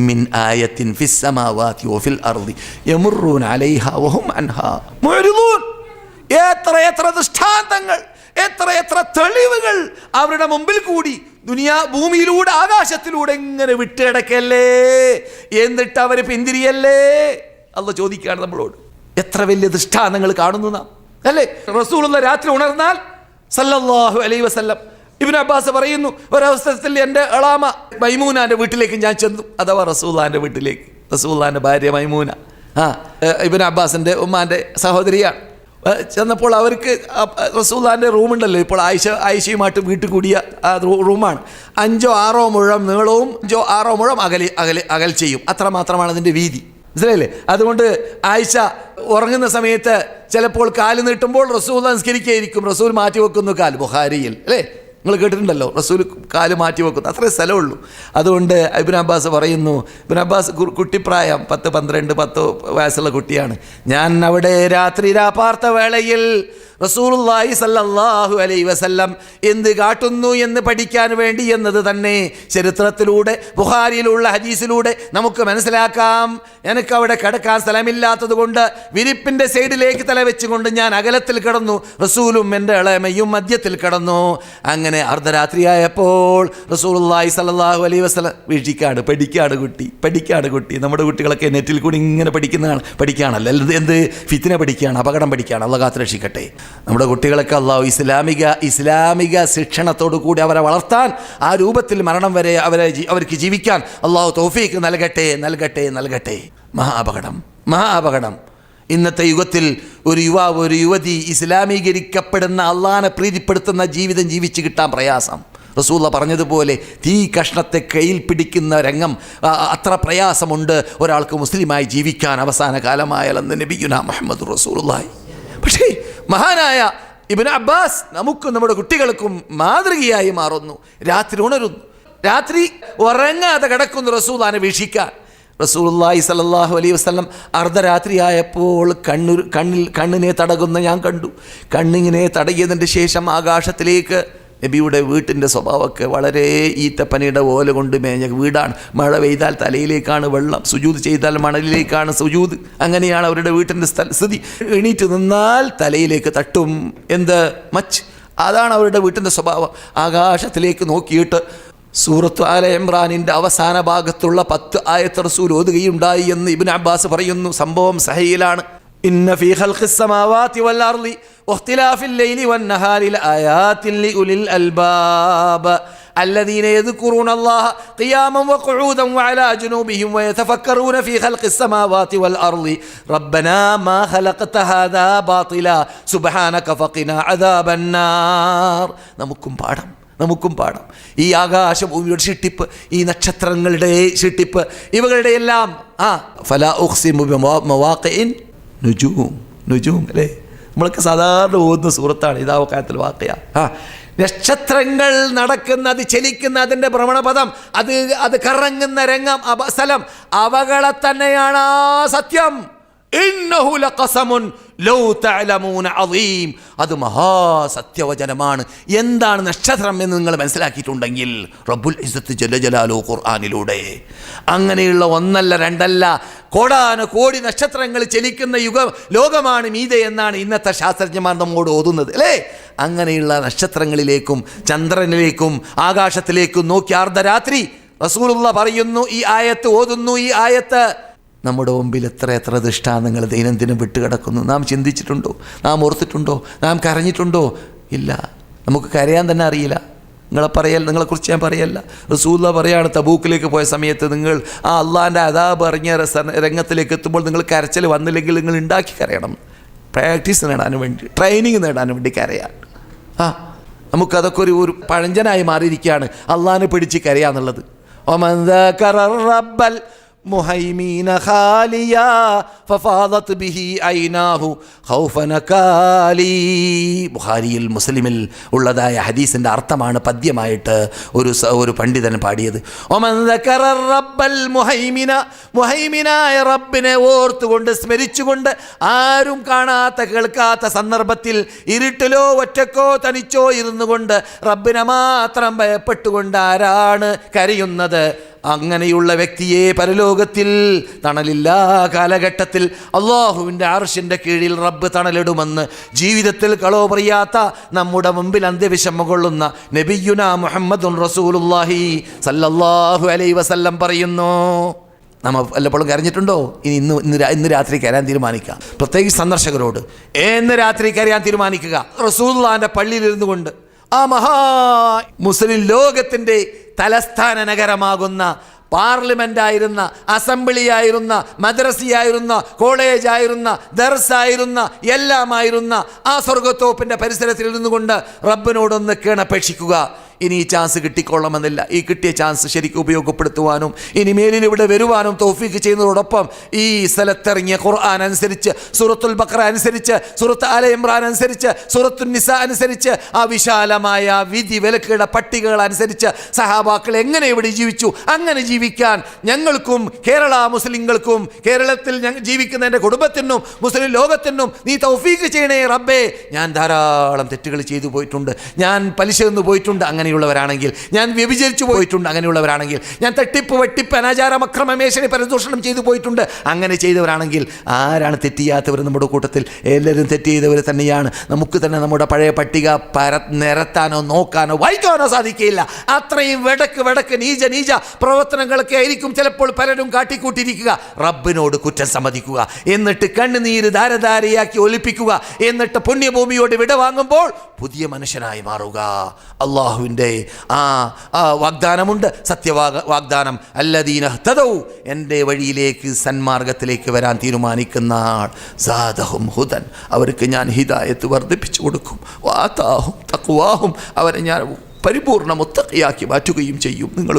മിൻ ആയത്തിൻ ഫിസ് സമാവാതി വഫിൽ അർളി യമറുന അലൈഹാ വഹും അൻഹാ മുഅ്രിദൂൻ. എത്ര ദൃഷ്ടാന്തങ്ങൾ, എത്ര തെളിവുകൾ അവരുടെ മുമ്പിൽ കൂടി ഭൂമിയിലൂടെ ആകാശത്തിലൂടെ ഇങ്ങനെ വിട്ടുകിടക്കല്ലേ, എന്നിട്ട് അവർ പിന്തിരിയല്ലേ. അള്ളാഹ് ചോദിക്കുകയാണ് നമ്മളോട്, എത്ര വലിയ ദൃഷ്ടാന്തങ്ങൾ കാണുന്നു നാം, അല്ലേ? റസൂലുള്ള രാത്രി ഉണർന്നാൽ സല്ലല്ലാഹു അലൈഹി വസല്ലം, ഇബ്നു അബ്ബാസ് പറയുന്നു, ഒരവസരത്തിൽ എൻ്റെ എളാമ മൈമൂനാൻ്റെ വീട്ടിലേക്ക് ഞാൻ ചെന്നു. അഥവാ റസൂലുള്ളാഹിൻ്റെ വീട്ടിലേക്ക്. റസൂലുള്ളാഹിൻ്റെ ഭാര്യ മൈമൂന ഇബ്നു അബ്ബാസിൻ്റെ ഉമ്മാൻ്റെ സഹോദരിയാണ്. ചെന്നപ്പോൾ അവർക്ക് റസൂലുള്ളാഹിൻ്റെ റൂമുണ്ടല്ലോ, ഇപ്പോൾ ആയിഷയുമായിട്ട് വീട്ടിൽ കൂടിയ ആ റൂമാണ്. 5-6 മുഴം നീളവും 5-6 മുഴം അകൽച്ചയും, അത്രമാത്രമാണ് അതിൻ്റെ വീതി. മനസ്സിലായില്ലേ? അതുകൊണ്ട് ആയിഷ ഉറങ്ങുന്ന സമയത്ത് ചിലപ്പോൾ കാല് നീട്ടുമ്പോൾ റസൂൽ നിസ്കരിക്കുകയായിരിക്കും. റസൂൽ മാറ്റി വെക്കുന്നു കാല്. ബുഖാരിയിൽ, അല്ലേ? നിങ്ങൾ കേട്ടിട്ടുണ്ടല്ലോ, റസൂൽ കാല് മാറ്റി വെക്കുന്നു. അത്രേ സ്ഥലമുള്ളൂ. അതുകൊണ്ട് ഇബ്നു അബ്ബാസ് പറയുന്നു, ഇബ്നു അബ്ബാസ് കുട്ടിപ്രായം 10-12 വയസ്സുള്ള കുട്ടിയാണ്. ഞാൻ അവിടെ രാത്രി രാപാർത്ത വേളയിൽ റസൂലുള്ളാഹി സല്ലല്ലാഹു അലൈഹി വസല്ലം എന്ത് കാട്ടുന്നു എന്ന് പഠിക്കാൻ വേണ്ടി എന്നത് തന്നെ ചരിത്രത്തിലൂടെ, ബുഖാരിയിലുള്ള ഹദീസിലൂടെ നമുക്ക് മനസ്സിലാക്കാം. എനിക്കവിടെ കിടക്കാൻ സ്ഥലമില്ലാത്തത് കൊണ്ട് വിരിപ്പിൻ്റെ സൈഡിലേക്ക് തല വെച്ചുകൊണ്ട് ഞാൻ അകലത്തിൽ കിടന്നു. റസൂലും എൻ്റെ ഇളയമയും മധ്യത്തിൽ കിടന്നു. അങ്ങനെ അർദ്ധരാത്രിയായപ്പോൾ റസൂലുള്ളാഹി സല്ലല്ലാഹു അലൈഹി വസല്ലം വീഴ്ചിക്കാണ്. പഠിക്കാണ് കുട്ടി. നമ്മുടെ കുട്ടികളൊക്കെ നെറ്റിൽ കൂടി ഇങ്ങനെ പഠിക്കുകയാണല്ലോ. എന്ത് ഫിത്ന പഠിക്കുകയാണ്, അപകടം പഠിക്കുകയാണ്. അല്ലാഹു കാത്ത് രക്ഷിക്കട്ടെ. നമ്മുടെ കുട്ടികളൊക്കെ അല്ലാഹു ഇസ്ലാമിക ശിക്ഷണത്തോടു കൂടി അവരെ വളർത്താൻ, ആ രൂപത്തിൽ മരണം വരെ അവർക്ക് ജീവിക്കാൻ അല്ലാഹു തൗഫീഖ് നൽകട്ടെ. മഹാ അപകടം. ഇന്നത്തെ യുഗത്തിൽ ഒരു യുവാവ്, ഒരു യുവതി ഇസ്ലാമീകരിക്കപ്പെടുന്ന, അള്ളാഹനെ പ്രീതിപ്പെടുത്തുന്ന ജീവിതം ജീവിച്ച് കിട്ടാൻ പ്രയാസം. റസൂലുള്ള പറഞ്ഞതുപോലെ തീ കഷ്ണത്തെ കയ്യിൽ പിടിക്കുന്ന രംഗം, അത്ര പ്രയാസമുണ്ട് ഒരാൾക്ക് മുസ്ലിമായി ജീവിക്കാൻ അവസാന കാലമായാലെന്ന് നബിയുനാ മുഹമ്മദ് റസൂലുള്ളാഹി. പക്ഷേ മഹാനായ ഇബ്നു അബ്ബാസ് നമുക്കും നമ്മുടെ കുട്ടികൾക്കും മാതൃകയായി മാറുന്നു. രാത്രി ഉണരുന്നു, രാത്രി ഉറങ്ങാതെ കിടക്കുന്നു റസൂലുള്ളാഹിനെ വീക്ഷിക്കാൻ. റസൂലുള്ളാഹി സ്വല്ലല്ലാഹു അലൈഹി വസല്ലം അർദ്ധരാത്രിയായപ്പോൾ കണ്ണിനെ തടകുന്ന ഞാൻ കണ്ടു. കണ്ണിങ്ങനെ തടകിയതിൻ്റെ ശേഷം ആകാശത്തിലേക്ക്, നബിയുടെ വീട്ടിൻ്റെ സ്വഭാവമൊക്കെ വളരെ ഈത്തപ്പനയുടെ ഓല കൊണ്ട് മേഞ്ഞ വീടാണ്. മഴ പെയ്താൽ തലയിലേക്കാണ് വെള്ളം, സുജൂദ് ചെയ്താൽ മണലിലേക്കാണ് സുജൂദ്. അങ്ങനെയാണ് അവരുടെ വീട്ടിൻ്റെ സ്ഥിതി. എണീറ്റ് നിന്നാൽ തലയിലേക്ക് തട്ടും. മച്ച്. അതാണ് അവരുടെ വീട്ടിൻ്റെ സ്വഭാവം. ആകാശത്തിലേക്ക് നോക്കിയിട്ട് സൂറത്ത് ആല ഇമ്രാനിൻ്റെ അവസാന ഭാഗത്തുള്ള 10 ആയത്ത് റസൂൽ ഓതുകയുണ്ടായി എന്ന് ഇബ്നു അബ്ബാസ് പറയുന്നു. സംഭവം സഹീലാണ്. ഇന്ന ഫീ ഖൽഖിസ് സമാവാതി വൽ അർളി വഖ്തിലാഫിൽ ലൈലി വന്നഹാരി ലആയാതിൻ ലിഉലിൽ അൽബാബ് الذين يذكرون الله قياما وقعودا وعلى جنوبهم ويتفكرون في خلق السماوات والأرض ربنا ما خلقت هذا باطلا سبحانك فقنا عذاب النار. നമുക്കും പാഠം ഈ ആകാശഭൂമിയുടെ സൃഷ്ടിപ്പ്, ഈ നക്ഷത്രങ്ങളുടെ സൃഷ്ടിപ്പ്, ഇവകളുടെ എല്ലാം ഫലാ ഉഖ്സിമു ബിമവാഖിഇൻ നുജൂം അല്ലേ, നമ്മളൊക്കെ സാധാരണ ഓതുന്ന സൂറത്താണ് ഇദാ വഖഅത്തുൽ വാഖിഅ. നക്ഷത്രങ്ങൾ നടക്കുന്ന, അത് ചലിക്കുന്ന, അതിൻ്റെ ഭ്രമണപഥം, അത് കറങ്ങുന്ന രംഗം, സ്ഥലം, അവകളെ തന്നെയാണ് സത്യം. ഇന്നഹു ലഖസമുൻ ലൗ തഅലമൂന അദീം, അത് മഹാസത്യവചനമാണ്. എന്താണ് നക്ഷത്രം എന്ന് നിങ്ങൾ മനസ്സിലാക്കിയിട്ടുണ്ടെങ്കിൽ റബ്ബുൽ ഇസ്സത്ത് ജല്ല ജലാലുഹു ഖുർആനിലൂടെ അങ്ങനെയുള്ള ഒന്നല്ല രണ്ടല്ല കോടാനുകോടി നക്ഷത്രങ്ങൾ ചലിക്കുന്ന ലോകമാണ് മീതെ എന്നാണ് ഇന്നത്തെ ശാസ്ത്രജ്ഞന്മാർ നമ്മോട് ഓതുന്നത് അല്ലേ. അങ്ങനെയുള്ള നക്ഷത്രങ്ങളിലേക്കും ചന്ദ്രനിലേക്കും ആകാശത്തിലേക്കും നോക്കി അർദ്ധരാത്രി റസൂലുള്ളാഹി പറയുന്നു, ഈ ആയത്ത് ഓതുന്നു. ഈ ആയത്ത് നമ്മുടെ മുമ്പിൽ എത്ര ദൃഷ്ടാന്തങ്ങൾ ദൈനംദിനം വിട്ടുകിടക്കുന്നു. നാം ചിന്തിച്ചിട്ടുണ്ടോ? നാം ഓർത്തിട്ടുണ്ടോ? നാം കരഞ്ഞിട്ടുണ്ടോ? ഇല്ല. നമുക്ക് കരയാൻ തന്നെ അറിയില്ല. നിങ്ങളെക്കുറിച്ച് ഞാൻ പറയല്ല. റസൂലുള്ളാഹി പറയാണ്, തബൂക്കിലേക്ക് പോയ സമയത്ത് നിങ്ങൾ ആ അള്ളാഹിൻ്റെ അദാബ് ഇറങ്ങിയ രംഗത്തിലേക്ക് എത്തുമ്പോൾ നിങ്ങൾ കരച്ചിൽ വന്നില്ലെങ്കിൽ നിങ്ങൾ ഉണ്ടാക്കി കരയണം. പ്രാക്ടീസ് നേടാനും വേണ്ടി, ട്രെയിനിങ് നേടാനും വേണ്ടി കരയാൻ. നമുക്കതൊക്കെ ഒരു പഴഞ്ചനായി മാറിയിരിക്കുകയാണ് അള്ളാഹിനെ പിടിച്ച് കരയാന്നുള്ളത്. മുഹൈമീന ഖാലിയ ഫഫാദത് ബിഹി ഐനാഹു ഖൗഫന കാലി. ബുഖാരിയിൽ മുസ്ലിമിൽ ഉള്ളതായ ഹദീസിൻ്റെ അർത്ഥമാണ് പദ്യമായിട്ട് ഒരു പണ്ഡിതൻ പാടിയത്. ഒമൻ ദക്കറ റബ്ബൽ മുഹൈമിന, മുഹൈമിനായ റബ്ബിനെ ഓർത്തുകൊണ്ട് സ്മരിച്ചുകൊണ്ട് ആരും കാണാത്ത കേൾക്കാത്ത സന്ദർഭത്തിൽ ഇരുട്ടിലോ ഒറ്റക്കോ തനിച്ചോ ഇരുന്നു കൊണ്ട് റബ്ബിനെ മാത്രം ഭയപ്പെട്ടുകൊണ്ട് ആരാണ് കരയുന്നത്, അങ്ങനെയുള്ള വ്യക്തിയെ പരലോകത്തിൽ തണലില്ലാ കാലഘട്ടത്തിൽ അള്ളാഹുവിൻ്റെ അർശിൻ്റെ കീഴിൽ റബ്ബ് തണലിടുമെന്ന് ജീവിതത്തിൽ കളവ് പറയാത്ത നമ്മുടെ മുമ്പിൽ അന്ത്യവിഷമം കൊള്ളുന്ന നബിയുനാ മുഹമ്മദുൻ റസൂലുള്ളാഹി സല്ലല്ലാഹു അലൈഹി വസല്ലം പറയുന്നു. നമ്മൾ വല്ലപ്പോഴും കരഞ്ഞിട്ടുണ്ടോ? ഇന്ന് രാത്രി കരയാൻ തീരുമാനിക്കുക. പ്രത്യേകിച്ച് സന്ദർശകരോട് ഇന്ന് രാത്രി കരയാൻ തീരുമാനിക്കുക. റസൂലുള്ളാഹിൻ്റെ പള്ളിയിലിരുന്നു കൊണ്ട് ആ മുസ്ലിം ലോകത്തിൻ്റെ തലസ്ഥാന നഗരമാകുന്ന പാർലമെൻ്റായിരുന്ന, അസംബ്ലിയായിരുന്ന, മദ്രസയായിരുന്ന, കോളേജായിരുന്ന, ദർസായിരുന്ന, എല്ലാമായിരുന്ന ആ സ്വർഗത്തോപ്പിൻ്റെ പരിസരത്തിൽ ഇരുന്നു കൊണ്ട് റബ്ബിനോടൊന്ന് കേണപേക്ഷിക്കുക. ഇനി ഈ ചാൻസ് കിട്ടിക്കൊള്ളണമെന്നില്ല. ഈ കിട്ടിയ ചാൻസ് ശരിക്കും ഉപയോഗപ്പെടുത്തുവാനും ഇനി മേലിൽ ഇവിടെ വരുവാനും തൗഫീഖ് ചെയ്യുന്നതോടൊപ്പം ഈ സ്ഥലത്തിറങ്ങിയ ഖുർആൻ അനുസരിച്ച്, സൂറത്തുൽ ബഖറ അനുസരിച്ച്, സൂറത്ത് ആല ഇമ്രാൻ അനുസരിച്ച്, സൂറത്തുൻ നിസാ അനുസരിച്ച്, ആ വിശാലമായ വിധി വിലക്കുകളുടെ പട്ടികകൾ അനുസരിച്ച് സഹാബാക്കൾ എങ്ങനെ ഇവിടെ ജീവിച്ചു അങ്ങനെ ജീവിക്കാൻ ഞങ്ങൾക്കും കേരള മുസ്ലിങ്ങൾക്കും കേരളത്തിൽ ജീവിക്കുന്ന എൻ്റെ കുടുംബത്തിനും മുസ്ലിം ലോകത്തിനും നീ തൗഫീഖ് ചെയ്യണേ റബ്ബേ. ഞാൻ ധാരാളം തെറ്റുകൾ ചെയ്തു പോയിട്ടുണ്ട്. ഞാൻ പലിശ നിന്ന് പോയിട്ടുണ്ട്. അങ്ങനെയുള്ളവരാണെങ്കിൽ, ഞാൻ വ്യഭിചരിച്ചു പോയിട്ടുണ്ട്. അങ്ങനെയുള്ളവരാണെങ്കിൽ, ഞാൻ തട്ടിപ്പ്, വെട്ടിപ്പ്, അനാചാരം, അക്രമം, മേശനെ പരദൂഷണം ചെയ്തു പോയിട്ടുണ്ട്. അങ്ങനെ ചെയ്തവരാണെങ്കിൽ ആരാണ് തെറ്റിയാത്തവർ? നമ്മുടെ കൂട്ടത്തിൽ എല്ലാവരും തെറ്റ് ചെയ്തവർ തന്നെയാണ്. നമുക്ക് തന്നെ നമ്മുടെ പഴയ പട്ടിക നിരത്താനോ നോക്കാനോ വായിക്കാനോ സാധിക്കില്ല. അത്രയും വെടക്ക് നീച പ്രവർത്തനങ്ങളൊക്കെ ആയിരിക്കും ചിലപ്പോൾ പലരും കാട്ടിക്കൂട്ടിയിരിക്കുക. റബ്ബിനോട് കുറ്റം സമ്മതിക്കുക, എന്നിട്ട് കണ്ണുനീര് ധാരധാരയാക്കി ഒലിപ്പിക്കുക, എന്നിട്ട് പുണ്യഭൂമിയോട് വിട വാങ്ങുമ്പോൾ പുതിയ മനുഷ്യനായി മാറുക. അള്ളാഹുവിൻ്റെ ആ വാഗ്ദാനമുണ്ട്, വാഗ്ദാനം. അല്ലദീന ഹ്തദൗ, എൻ്റെ വഴിയിലേക്ക് സന്മാർഗത്തിലേക്ക് വരാൻ തീരുമാനിക്കുന്ന ആൾ, സാദഹും ഹുദൻ, അവർക്ക് ഞാൻ ഹിദായത്ത് വർദ്ധിപ്പിച്ചു കൊടുക്കും. വാതാഹും തഖ്വാഹും, അവരെ ഞാൻ പരിപൂർണ്ണ മുത്തഖിയാക്കി മാറ്റുകയും ചെയ്യും. നിങ്ങൾ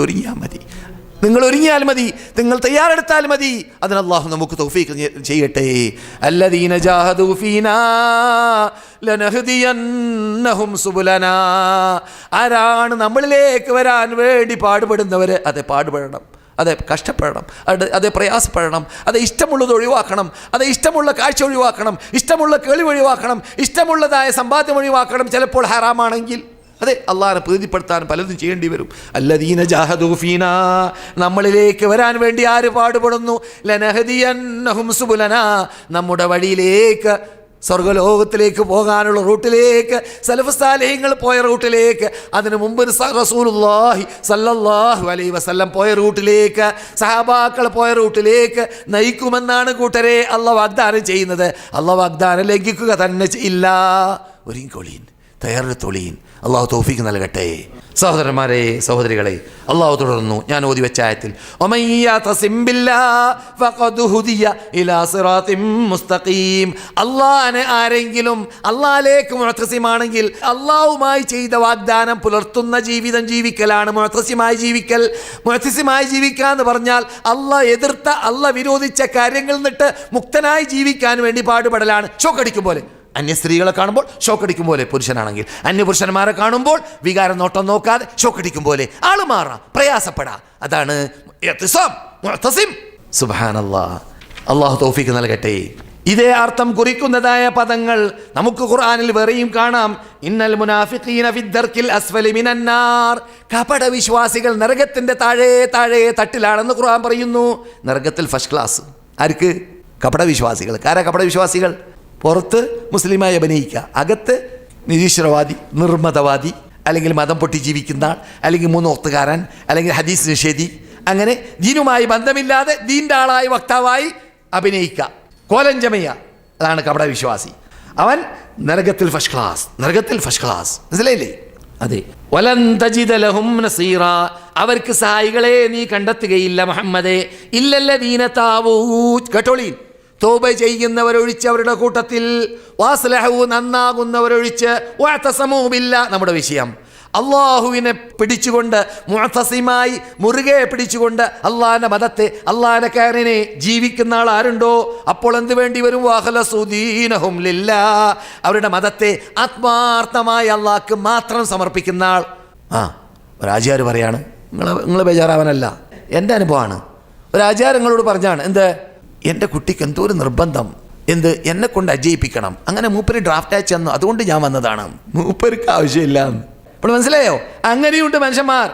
ഒരുങ്ങിയാൽ മതി, നിങ്ങൾ തയ്യാറെടുത്താൽ മതി. അതിന് അല്ലാഹു നമുക്ക് തൗഫീഖ് ചെയ്യട്ടെ. അല്ലദീന ജാഹദൂ ഫീനാ ലനഹ്ദിയന്നഹും സുബുലനാ, ആരാണ് നമ്മളിലേക്ക് വരാൻ വേണ്ടി പാടുപെടുന്നവർ? അതെ, പാടുപെടണം, അതെ കഷ്ടപ്പെടണം, അതെ പ്രയാസപ്പെടണം, അതെ ഇഷ്ടമുള്ളത് ഒഴിവാക്കണം, അതെ ഇഷ്ടമുള്ള കാഴ്ച ഒഴിവാക്കണം, ഇഷ്ടമുള്ള കേൾവി ഒഴിവാക്കണം, ഇഷ്ടമുള്ളതായ സമ്പാദ്യം ഒഴിവാക്കണം. ചിലപ്പോൾ ഹറാമാണെങ്കിൽ അതെ അള്ളാഹിനെ പ്രീതിപ്പെടുത്താൻ പലതും ചെയ്യേണ്ടി വരും. അല്ലദീന ജാഹദൂ ഫീനാ, നമ്മളിലേക്ക് വരാൻ വേണ്ടി ആര് പാടുപെടുന്നു? ലനഹദിയന്നഹും സുബുലനാ, നമ്മുടെ വഴിയിലേക്ക് വരാൻ വേണ്ടി ആര് പാടുപെടുന്നു? ലനഹദിയന്നഹും സുബുലനാ, നമ്മുടെ വഴിയിലേക്ക് വരാൻ വേണ്ടി ആര് പാടുപെടുന്നു? ലനഹദിയന്നഹും സുബുലനാ, നമ്മുടെ വഴിയിലേക്ക് വരാൻ വേണ്ടി ആര് പാടുപെടുന്നു? സ്വർഗ്ഗലോകത്തിലേക്ക് പോകാനുള്ള റൂട്ടിലേക്ക്, സലഫ് സാലിഹ്യങ്ങൾ പോയ റൂട്ടിലേക്ക്, അതിനു മുമ്പ് റസൂലുള്ളാഹി സ്വല്ലല്ലാഹു അലൈഹി വസല്ലം പോയ റൂട്ടിലേക്ക്, സഹാബാക്കൾ പോയ റൂട്ടിലേക്ക് നയിക്കുമെന്നാണ് കൂട്ടരെ അള്ളാഹു വാഗ്ദാനം ചെയ്യുന്നത്. അള്ളാഹു വാഗ്ദാനം ലംഘിക്കുക തന്നെ ഇല്ല. ഒരുങ്ങിക്കൊള്ളീൻ, തയ്യാറെടുത്തോളീൻ. അള്ളാഹു തൗഫീഖ് നൽകട്ടെ. സഹോദരന്മാരെ, സഹോദരികളെ, അള്ളാഹു തുടർന്നു. ഞാൻ ഓതി വെച്ച ആയത്തിൽ അള്ളാഹനെ ആരെങ്കിലും അള്ളാഹിലേക്ക് മുഅ്തസിമാണെങ്കിൽ അള്ളാഹുമായി ചെയ്ത വാഗ്ദാനം പുലർത്തുന്ന ജീവിതം ജീവിക്കലാണ് മുഅ്തസിമായി ജീവിക്കൽ. മുഅ്തസിമായി ജീവിക്കുക എന്ന് പറഞ്ഞാൽ അള്ളാഹ് എതിർത്ത, അള്ളാഹ് വിരോധിച്ച കാര്യങ്ങളിൽ നിന്നിട്ട് മുക്തനായി ജീവിക്കാൻ വേണ്ടി പാടുപെടലാണ്. ഷോക്കടിക്കും പോലെ അന്യ സ്ത്രീകളെ കാണുമ്പോൾ ഷോക്കടിക്കും പോലെ, പുരുഷനാണെങ്കിൽ അന്യ പുരുഷന്മാരെ കാണുമ്പോൾ വികാരം നോട്ടം നോക്കാതെ ഷോക്കടിക്കും പോലെ ആള് മാറാം, പ്രയാസപ്പെടാം. അതാണ് സുബ്ഹാനല്ലാഹ്. അള്ളാഹു തൗഫീഖ് നൽകട്ടെ. ഇതേ അർത്ഥം കുറിക്കുന്നതായ പദങ്ങൾ നമുക്ക് ഖുർആനിൽ വേറെയും കാണാം. ഇന്നൽ മുനാഫിഖീന ഫിദ്ദർക്കിൽ അസ്ഫലി മിനന്നാർ. കപട വിശ്വാസികൾ നരകത്തിന്റെ താഴെ താഴെ തട്ടിലാണെന്ന് ഖുർആൻ പറയുന്നു. നരകത്തിൽ ഫസ്റ്റ് ക്ലാസ് ആർക്ക്? കപട വിശ്വാസികൾ. ആരാ കപട വിശ്വാസികൾ? പുറത്ത് മുസ്ലിമായി അഭിനയിക്കുക, അകത്ത് നിരീശ്വരവാദി, നിർമ്മതവാദി, അല്ലെങ്കിൽ മതം പൊട്ടി ജീവിക്കുന്ന ആൾ, അല്ലെങ്കിൽ മൂന്ന് ഒത്തുകാരൻ, അല്ലെങ്കിൽ ഹദീസ് നിഷേധി, അങ്ങനെ ദീനുമായി ബന്ധമില്ലാതെ ദീൻ്റെ ആളായി വക്താവായി അഭിനയിക്കുക, കോലഞ്ചമയ്യ. അതാണ് കപട വിശ്വാസി. അവൻ നരകത്തിൽ ഫസ്റ്റ് ക്ലാസ്, നരകത്തിൽ ഫസ്റ്റ് ക്ലാസ്. മനസ്സിലായില്ലേ? അതെ. വലൻ തജിദ ലഹും നസീറ. അവർക്ക് സഹായികളെ നീ കണ്ടെത്തുകയില്ല മുഹമ്മദേ. ഇല്ലല്ലദീന താവൂ. കേട്ടോളീൻ, തൗബ ചെയ്യുന്നവരൊഴിച്ച് അവരുടെ കൂട്ടത്തിൽ, വാസ്ലഹു നന്നാകുന്നവരൊഴിച്ച്, വഅതസമൂ ബില്ലാ. നമ്മുടെ വിഷയം അള്ളാഹുവിനെ പിടിച്ചുകൊണ്ട്, മുഅ്തസിമായി മുറുകെ പിടിച്ചുകൊണ്ട് അള്ളാഹിൻ്റെ മതത്തെ, അള്ളാഹിൻ്റെ കാരിനെ ജീവിക്കുന്ന ആൾ ആരുണ്ടോ അപ്പോൾ എന്ത് വേണ്ടി വരും? വഖലസൂ ദീനഹും ലില്ലാ. അവരുടെ മതത്തെ ആത്മാർത്ഥമായി അള്ളാഹ്ക്ക് മാത്രം സമർപ്പിക്കുന്ന ആൾ. ഒരാചാര്യ പറയാണ്, നിങ്ങൾ ബേജാറാവാനല്ല, എൻ്റെ അനുഭവമാണ്. ഒരാചാര്യ നിങ്ങളോട് പറഞ്ഞാണ്, എന്ത്, എൻ്റെ കുട്ടിക്ക് എന്തോ ഒരു നിർബന്ധം, എന്ത്, എന്നെ കൊണ്ട് അജയിപ്പിക്കണം. അങ്ങനെ മൂപ്പര് ഡ്രാഫ്റ്റ് അയച്ചു തന്നു, അതുകൊണ്ട് ഞാൻ വന്നതാണ്. മൂപ്പർക്ക് ആവശ്യമില്ല. അപ്പോൾ മനസ്സിലായോ? അങ്ങനെയുണ്ട് മനുഷ്യന്മാർ.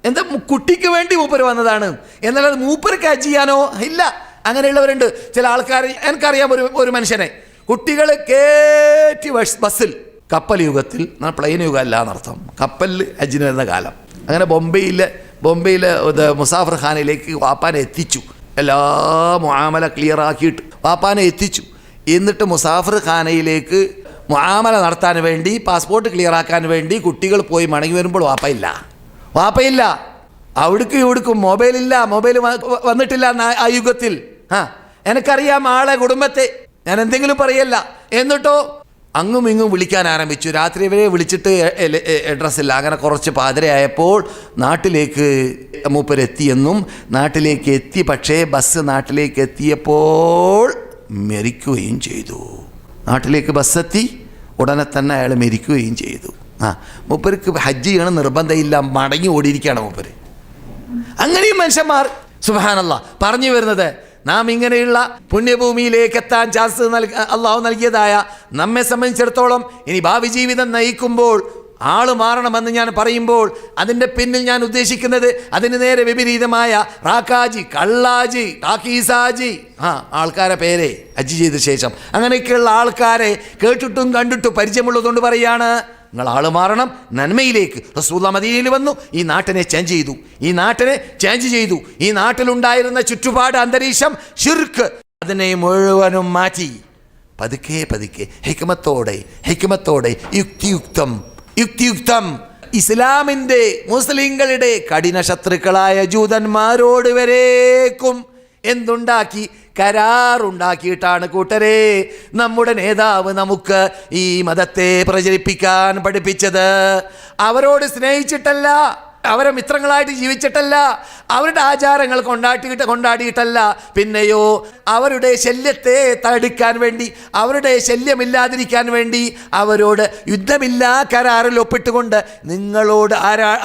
എന്താ, കുട്ടിക്ക് വേണ്ടി മൂപ്പര് വന്നതാണ്, എന്നാലത് മൂപ്പർക്ക് അജ് ചെയ്യാനോ ഇല്ല. അങ്ങനെയുള്ളവരുണ്ട്. ചില ആൾക്കാർ, എനിക്കറിയാം ഒരു മനുഷ്യനെ, കുട്ടികൾ കയറ്റി ബസ്സിൽ, കപ്പൽ യുഗത്തിൽ, പ്ലെയിൻ യുഗം അല്ല എന്നർത്ഥം, കപ്പലിൽ ഹജ്ജിന് വരുന്ന കാലം. അങ്ങനെ ബോംബെയിൽ മുസാഫർ ഖാനയിലേക്ക് വാപ്പാനെ എത്തിച്ചു. എല്ലാ മുആമല ക്ലിയർ ആക്കിയിട്ട് വാപ്പാനെ എത്തിച്ചു. എന്നിട്ട് മുസാഫർ ഖാനയിലേക്ക് മുആമല നടത്താൻ വേണ്ടി, പാസ്പോർട്ട് ക്ലിയർ ആക്കാൻ വേണ്ടി കുട്ടികൾ പോയി മടങ്ങി വരുമ്പോൾ വാപ്പയില്ല. അവിടേക്കും ഇവിടേക്കും മൊബൈലില്ല, മൊബൈൽ വന്നിട്ടില്ല ആ യുഗത്തിൽ. എനിക്കറിയാം ആളെ, കുടുംബത്തെ, ഞാൻ എന്തെങ്കിലും പറയല്ല. എന്നിട്ടോ അങ്ങും ഇങ്ങും വിളിക്കാൻ ആരംഭിച്ചു. രാത്രി വരെ വിളിച്ചിട്ട് അഡ്രസ്സില്ല. അങ്ങനെ കുറച്ച് പാതിരയായപ്പോൾ നാട്ടിലേക്ക് മൂപ്പരെത്തിയെന്നും, നാട്ടിലേക്ക് എത്തി, പക്ഷേ ബസ് നാട്ടിലേക്ക് എത്തിയപ്പോൾ മരിക്കുകയും ചെയ്തു. നാട്ടിലേക്ക് ബസ്സെത്തി ഉടനെ തന്നെ അയാൾ മരിക്കുകയും ചെയ്തു. മൂപ്പർക്ക് ഹജ്ജ് ചെയ്യണം നിർബന്ധമില്ല, മടങ്ങി ഓടിയിരിക്കുകയാണ് മൂപ്പര്. അങ്ങനെയും മനുഷ്യന്മാർ. സുബ്ഹാനല്ലാഹ്. പറഞ്ഞു വരുന്നത്, നാം ഇങ്ങനെയുള്ള പുണ്യഭൂമിയിലേക്ക് എത്താൻ ചാൻസ് അള്ളാഹു നൽകിയതായ നമ്മെ സംബന്ധിച്ചിടത്തോളം ഇനി ഭാവി ജീവിതം നയിക്കുമ്പോൾ ആള് മാറണമെന്ന് ഞാൻ പറയുമ്പോൾ അതിൻ്റെ പിന്നിൽ ഞാൻ ഉദ്ദേശിക്കുന്നത് അതിന് നേരെ വിപരീതമായ റാക്കാജി, കള്ളാജി, ടാക്കീസാജി, ആൾക്കാരെ പേരെ ഹജ്ജ് ചെയ്ത ശേഷം അങ്ങനെയൊക്കെയുള്ള ആൾക്കാരെ കേട്ടിട്ടും കണ്ടിട്ടും പരിചയമുള്ളതുകൊണ്ട് പറയാണ്, നിങ്ങൾ ആള് മാറണം നന്മയിലേക്ക്. റസൂലുള്ളാഹി മദീനയിൽ വന്നു, ഈ നാട്ടിനെ ചേഞ്ച് ചെയ്തു. ഈ നാട്ടിലുണ്ടായിരുന്ന ചുറ്റുപാട് അന്തരീക്ഷം ഷിർക്ക്, അതിനെ മുഴുവനും മാറ്റി പതുക്കെ പതുക്കെ ഹിക്മത്തോടെ യുക്തിയുക്തം ഇസ്ലാമിൻ്റെ, മുസ്ലിങ്ങളുടെ കഠിന ശത്രുക്കളായ ജൂതന്മാരോട് വരേക്കും എന്തുണ്ടാക്കി? കരാറുണ്ടാക്കിയിട്ടാണ് കൂട്ടരെ നമ്മുടെ നേതാവ് നമുക്ക് ഈ മതത്തെ പ്രചരിപ്പിക്കാൻ പഠിപ്പിച്ചത്. അവരോട് സ്നേഹിച്ചിട്ടല്ല, അവരെ മിത്രങ്ങളായിട്ട് ജീവിച്ചിട്ടല്ല, അവരുടെ ആചാരങ്ങൾ കൊണ്ടാടിയിട്ടല്ല, പിന്നെയോ അവരുടെ ശല്യത്തെ തടുക്കാൻ വേണ്ടി, അവരുടെ ശല്യമില്ലാതിരിക്കാൻ വേണ്ടി അവരോട് യുദ്ധമില്ലാ കരാറിൽ ഒപ്പിട്ടുകൊണ്ട്, നിങ്ങളോട്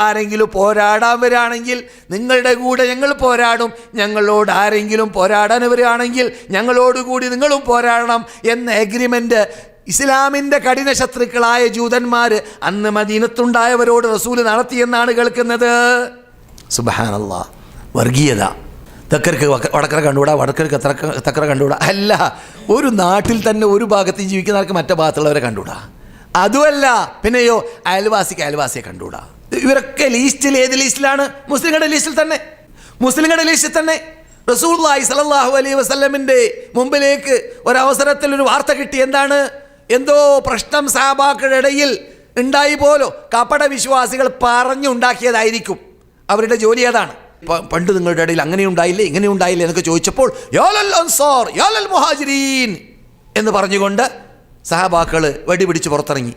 ആരെങ്കിലും പോരാടാൻ വരികയാണെങ്കിൽ നിങ്ങളുടെ കൂടെ ഞങ്ങൾ പോരാടും, ഞങ്ങളോട് ആരെങ്കിലും പോരാടാൻ വരികയാണെങ്കിൽ ഞങ്ങളോടുകൂടി നിങ്ങളും പോരാടണം എന്ന എഗ്രിമെൻ്റ് ഇസ്ലാമിൻ്റെ കഠിന ശത്രുക്കളായ ജൂതന്മാർ അന്ന് മദീനത്തുണ്ടായവരോട് റസൂൽ നടത്തിയെന്നാണ് കേൾക്കുന്നത്. സുബ്ഹാനല്ലാഹ്. വർഗീയത, തെക്കർക്ക് വടക്കര കണ്ടുകൂടാ, വടക്കർക്ക് തെക്കര കണ്ടുകൂടാ. അല്ല, ഒരു നാട്ടിൽ തന്നെ ഒരു ഭാഗത്ത് ജീവിക്കുന്നവർക്ക് മറ്റേ ഭാഗത്തുള്ളവരെ കണ്ടുകൂടാ. അതുമല്ല, പിന്നെയോ അയൽവാസിയെ കണ്ടുകൂടാ. ഇവരൊക്കെ ലിസ്റ്റിൽ ഏത് ലിസ്റ്റിലാണ്? മുസ്ലിങ്ങളുടെ ലിസ്റ്റിൽ തന്നെ. റസൂലുള്ളാഹി സ്വല്ലല്ലാഹു അലൈഹി വസല്ലമിൻ്റെ മുമ്പിലേക്ക് ഒരവസരത്തിൽ ഒരു വാർത്ത കിട്ടി. എന്താണ്? എന്തോ പ്രശ്നം സഹാബാക്കളുടെ ഇടയിൽ ഉണ്ടായി പോലോ. കപട വിശ്വാസികൾ പറഞ്ഞുണ്ടാക്കിയതായിരിക്കും. അവരുടെ ജോലി അതാണ്. പണ്ട് നിങ്ങളുടെ ഇടയിൽ അങ്ങനെ ഉണ്ടായില്ലേ, ഇങ്ങനെ ഉണ്ടായില്ലേ എന്നൊക്കെ ചോദിച്ചപ്പോൾ യാലൽ അൻസാർ യാലൽ മുഹാജിരീൻ എന്ന് പറഞ്ഞുകൊണ്ട് സഹാബാക്കൾ വെടി പിടിച്ച് പുറത്തിറങ്ങി.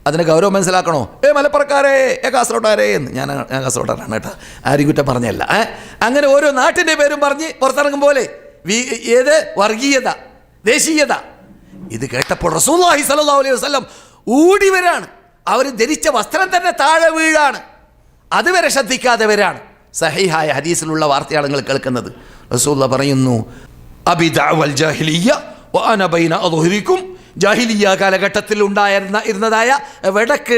അതിന് ഗൗരവം മനസ്സിലാക്കണോ? മലപ്പുറക്കാരേ, കാസർഗോഡാരേ എന്ന്. ഞാൻ കാസർഗോഡാരാണ് കേട്ടോ, ആരും കുറ്റം പറഞ്ഞല്ല. അങ്ങനെ ഓരോ നാട്ടിൻ്റെ പേരും പറഞ്ഞ് പുറത്തിറങ്ങും പോലെ ഏത് വർഗീയത, ദേശീയത. ഇത് കേട്ടപ്പോൾ റസൂലുള്ളാഹി സ്വല്ലല്ലാഹു അലൈഹി വസല്ലം ഓടി വരാണ്. അവർ ധരിച്ച വസ്ത്രം തന്നെ താഴെ വീഴാണ്. അതുവരെ ശ്രദ്ധിക്കാത്തവരാണ്. സഹീഹായ ഹദീസിലുള്ള വാർത്തയാണ് നിങ്ങൾ കേൾക്കുന്നത്. റസൂലുള്ളാഹി പറയുന്നു, അബിദഅവൽ ജാഹിലിയ്യ വഅന ബൈന അദ്ഹുരിക്കും. ജാഹിലിയ്യ കാലഘട്ടത്തിൽ ഇരുന്നതായ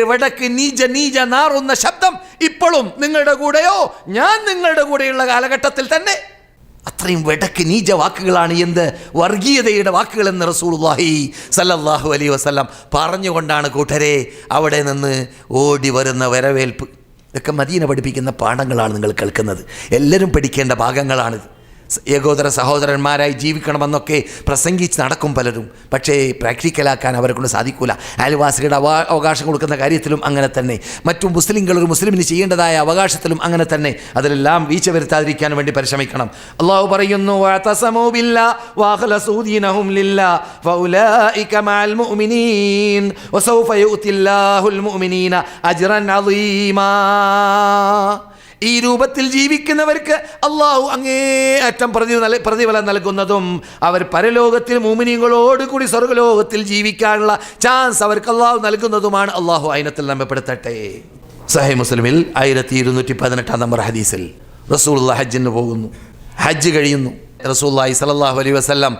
വടക്ക് നീജ നാറുന്ന ശബ്ദം ഇപ്പോഴും നിങ്ങളുടെ കൂടെയോ, ഞാൻ നിങ്ങളുടെ കൂടെയുള്ള കാലഘട്ടത്തിൽ തന്നെ. അത്രയും വടക്ക് നീജ വാക്കുകളാണ്, എന്ത് വർഗീയതയുടെ വാക്കുകളെന്ന് റസൂലുള്ളാഹി സ്വല്ലല്ലാഹു അലൈഹി വസല്ലം പറഞ്ഞുകൊണ്ടാണ് കൂട്ടരെ അവിടെ നിന്ന് ഓടി വരുന്ന വരവേൽപ്പ്. ഇതൊക്കെ മദീന പഠിപ്പിക്കുന്ന പാഠങ്ങളാണ് നിങ്ങൾ കേൾക്കുന്നത്. എല്ലാവരും പഠിക്കേണ്ട ഭാഗങ്ങളാണിത്. ഏകോദര സഹോദരന്മാരായി ജീവിക്കണമെന്നൊക്കെ പ്രസംഗിച്ച് നടക്കും പലരും. പക്ഷേ പ്രാക്ടിക്കലാക്കാൻ അവരെ കൊണ്ട് സാധിക്കില്ല. അയൽവാസികളുടെ അവകാശം കൊടുക്കുന്ന കാര്യത്തിലും അങ്ങനെ തന്നെ, മറ്റു മുസ്ലിങ്ങൾ ഒരു മുസ്ലിമിന് ചെയ്യേണ്ടതായ അവകാശത്തിലും അങ്ങനെ തന്നെ. അതിലെല്ലാം വീഴ്ച വരുത്താതിരിക്കാൻ വേണ്ടി പരിശ്രമിക്കണം. അള്ളാഹു പറയുന്നു, വഅതസമൂ ബില്ലാഹി വഅഖ്ലസൂ ദീനഹും ലില്ലാഹി ഫഉലൈക മഅൽ മുഅ്മിനീൻ വസൗഫ യുഅ്തില്ലാഹുൽ മുഅ്മിനീന അജ്റൻ അളീമാ. ഈ രൂപത്തിൽ ജീവിക്കുന്നവർക്ക് അള്ളാഹു അങ്ങേയറ്റം പ്രതിഫലം നൽകുന്നതും അവർ പരലോകത്തിൽ മുഅ്മിനീങ്ങളോടുകൂടി സ്വർഗ്ഗലോകത്തിൽ ജീവിക്കാനുള്ള ചാൻസ് അവർക്ക് അള്ളാഹു നൽകുന്നതുമാണ്. അള്ളാഹു അതിനത്തിൽ നമ്മെ പെടുത്തട്ടെ. സഹീഹ് മുസ്ലിമിൽ 1218 നമ്പർ ഹദീസിൽ റസൂലുള്ളാഹി ഹജ്ജിന് പോകുന്നു. ഹജ്ജ് കഴിയുന്നു. റസൂലുള്ളാഹി സ്വല്ലല്ലാഹു അലൈഹി വസല്ലം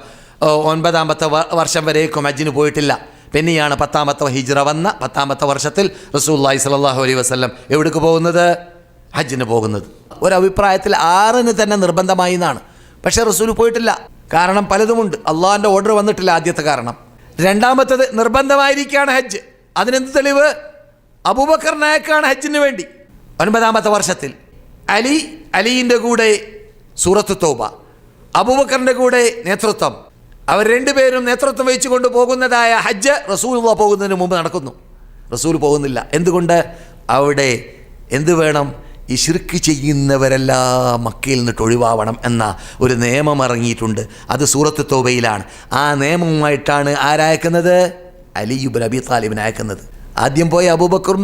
9ാമത്തെ വർഷം വരേക്കും ഹജ്ജിന് പോയിട്ടില്ല. പിന്നെയാണ് 10ാമത്തെ ഹിജ്റ വന്ന 10ാമത്തെ വർഷത്തിൽ റസൂലുള്ളാഹി സ്വല്ലല്ലാഹു അലൈഹി വസല്ലം എവിടേക്ക് പോകുന്നത്? ഹജ്ജിന് പോകുന്നത്. ഒരഭിപ്രായത്തിൽ 6 തന്നെ നിർബന്ധമായി എന്നാണ്. പക്ഷേ റസൂൽ പോയിട്ടില്ല. കാരണം പലതുമുണ്ട്. അള്ളാഹിൻ്റെ ഓർഡർ വന്നിട്ടില്ല. ആദ്യത്തെ കാരണം. രണ്ടാമത്തത് നിർബന്ധമായിരിക്കുകയാണ് ഹജ്ജ്. അതിനെന്ത് തെളിവ്? അബൂബക്കർ നായക്കാണ് ഹജ്ജിന് വേണ്ടി 9ാമത്തെ വർഷത്തിൽ. അലിയുടെ കൂടെ സൂറത്ത് തൗബ, അബൂബക്കറിൻ്റെ കൂടെ നേതൃത്വം. അവർ രണ്ടുപേരും നേതൃത്വം വഹിച്ചുകൊണ്ട് പോകുന്നതായ ഹജ്ജ് റസൂൽ പോകുന്നതിന് മുമ്പ് നടക്കുന്നു. റസൂൽ പോകുന്നില്ല. എന്തുകൊണ്ട്? അവിടെ എന്ത് വേണം? ഈ ശിർക്ക് ചെയ്യുന്നവരെല്ലാം മക്കയിൽ നിന്നിട്ട് ഒഴിവാവണം എന്ന ഒരു നിയമം ഇറങ്ങിയിട്ടുണ്ട്. അത് സൂറത്ത് തൗബയിലാണ്. ആ നിയമവുമായിട്ടാണ് ആരയക്കുന്നത്? അലി ഇബ്നു അബി താലിബിനെ അയക്കുന്നത്. ആദ്യം പോയ അബൂബക്കറും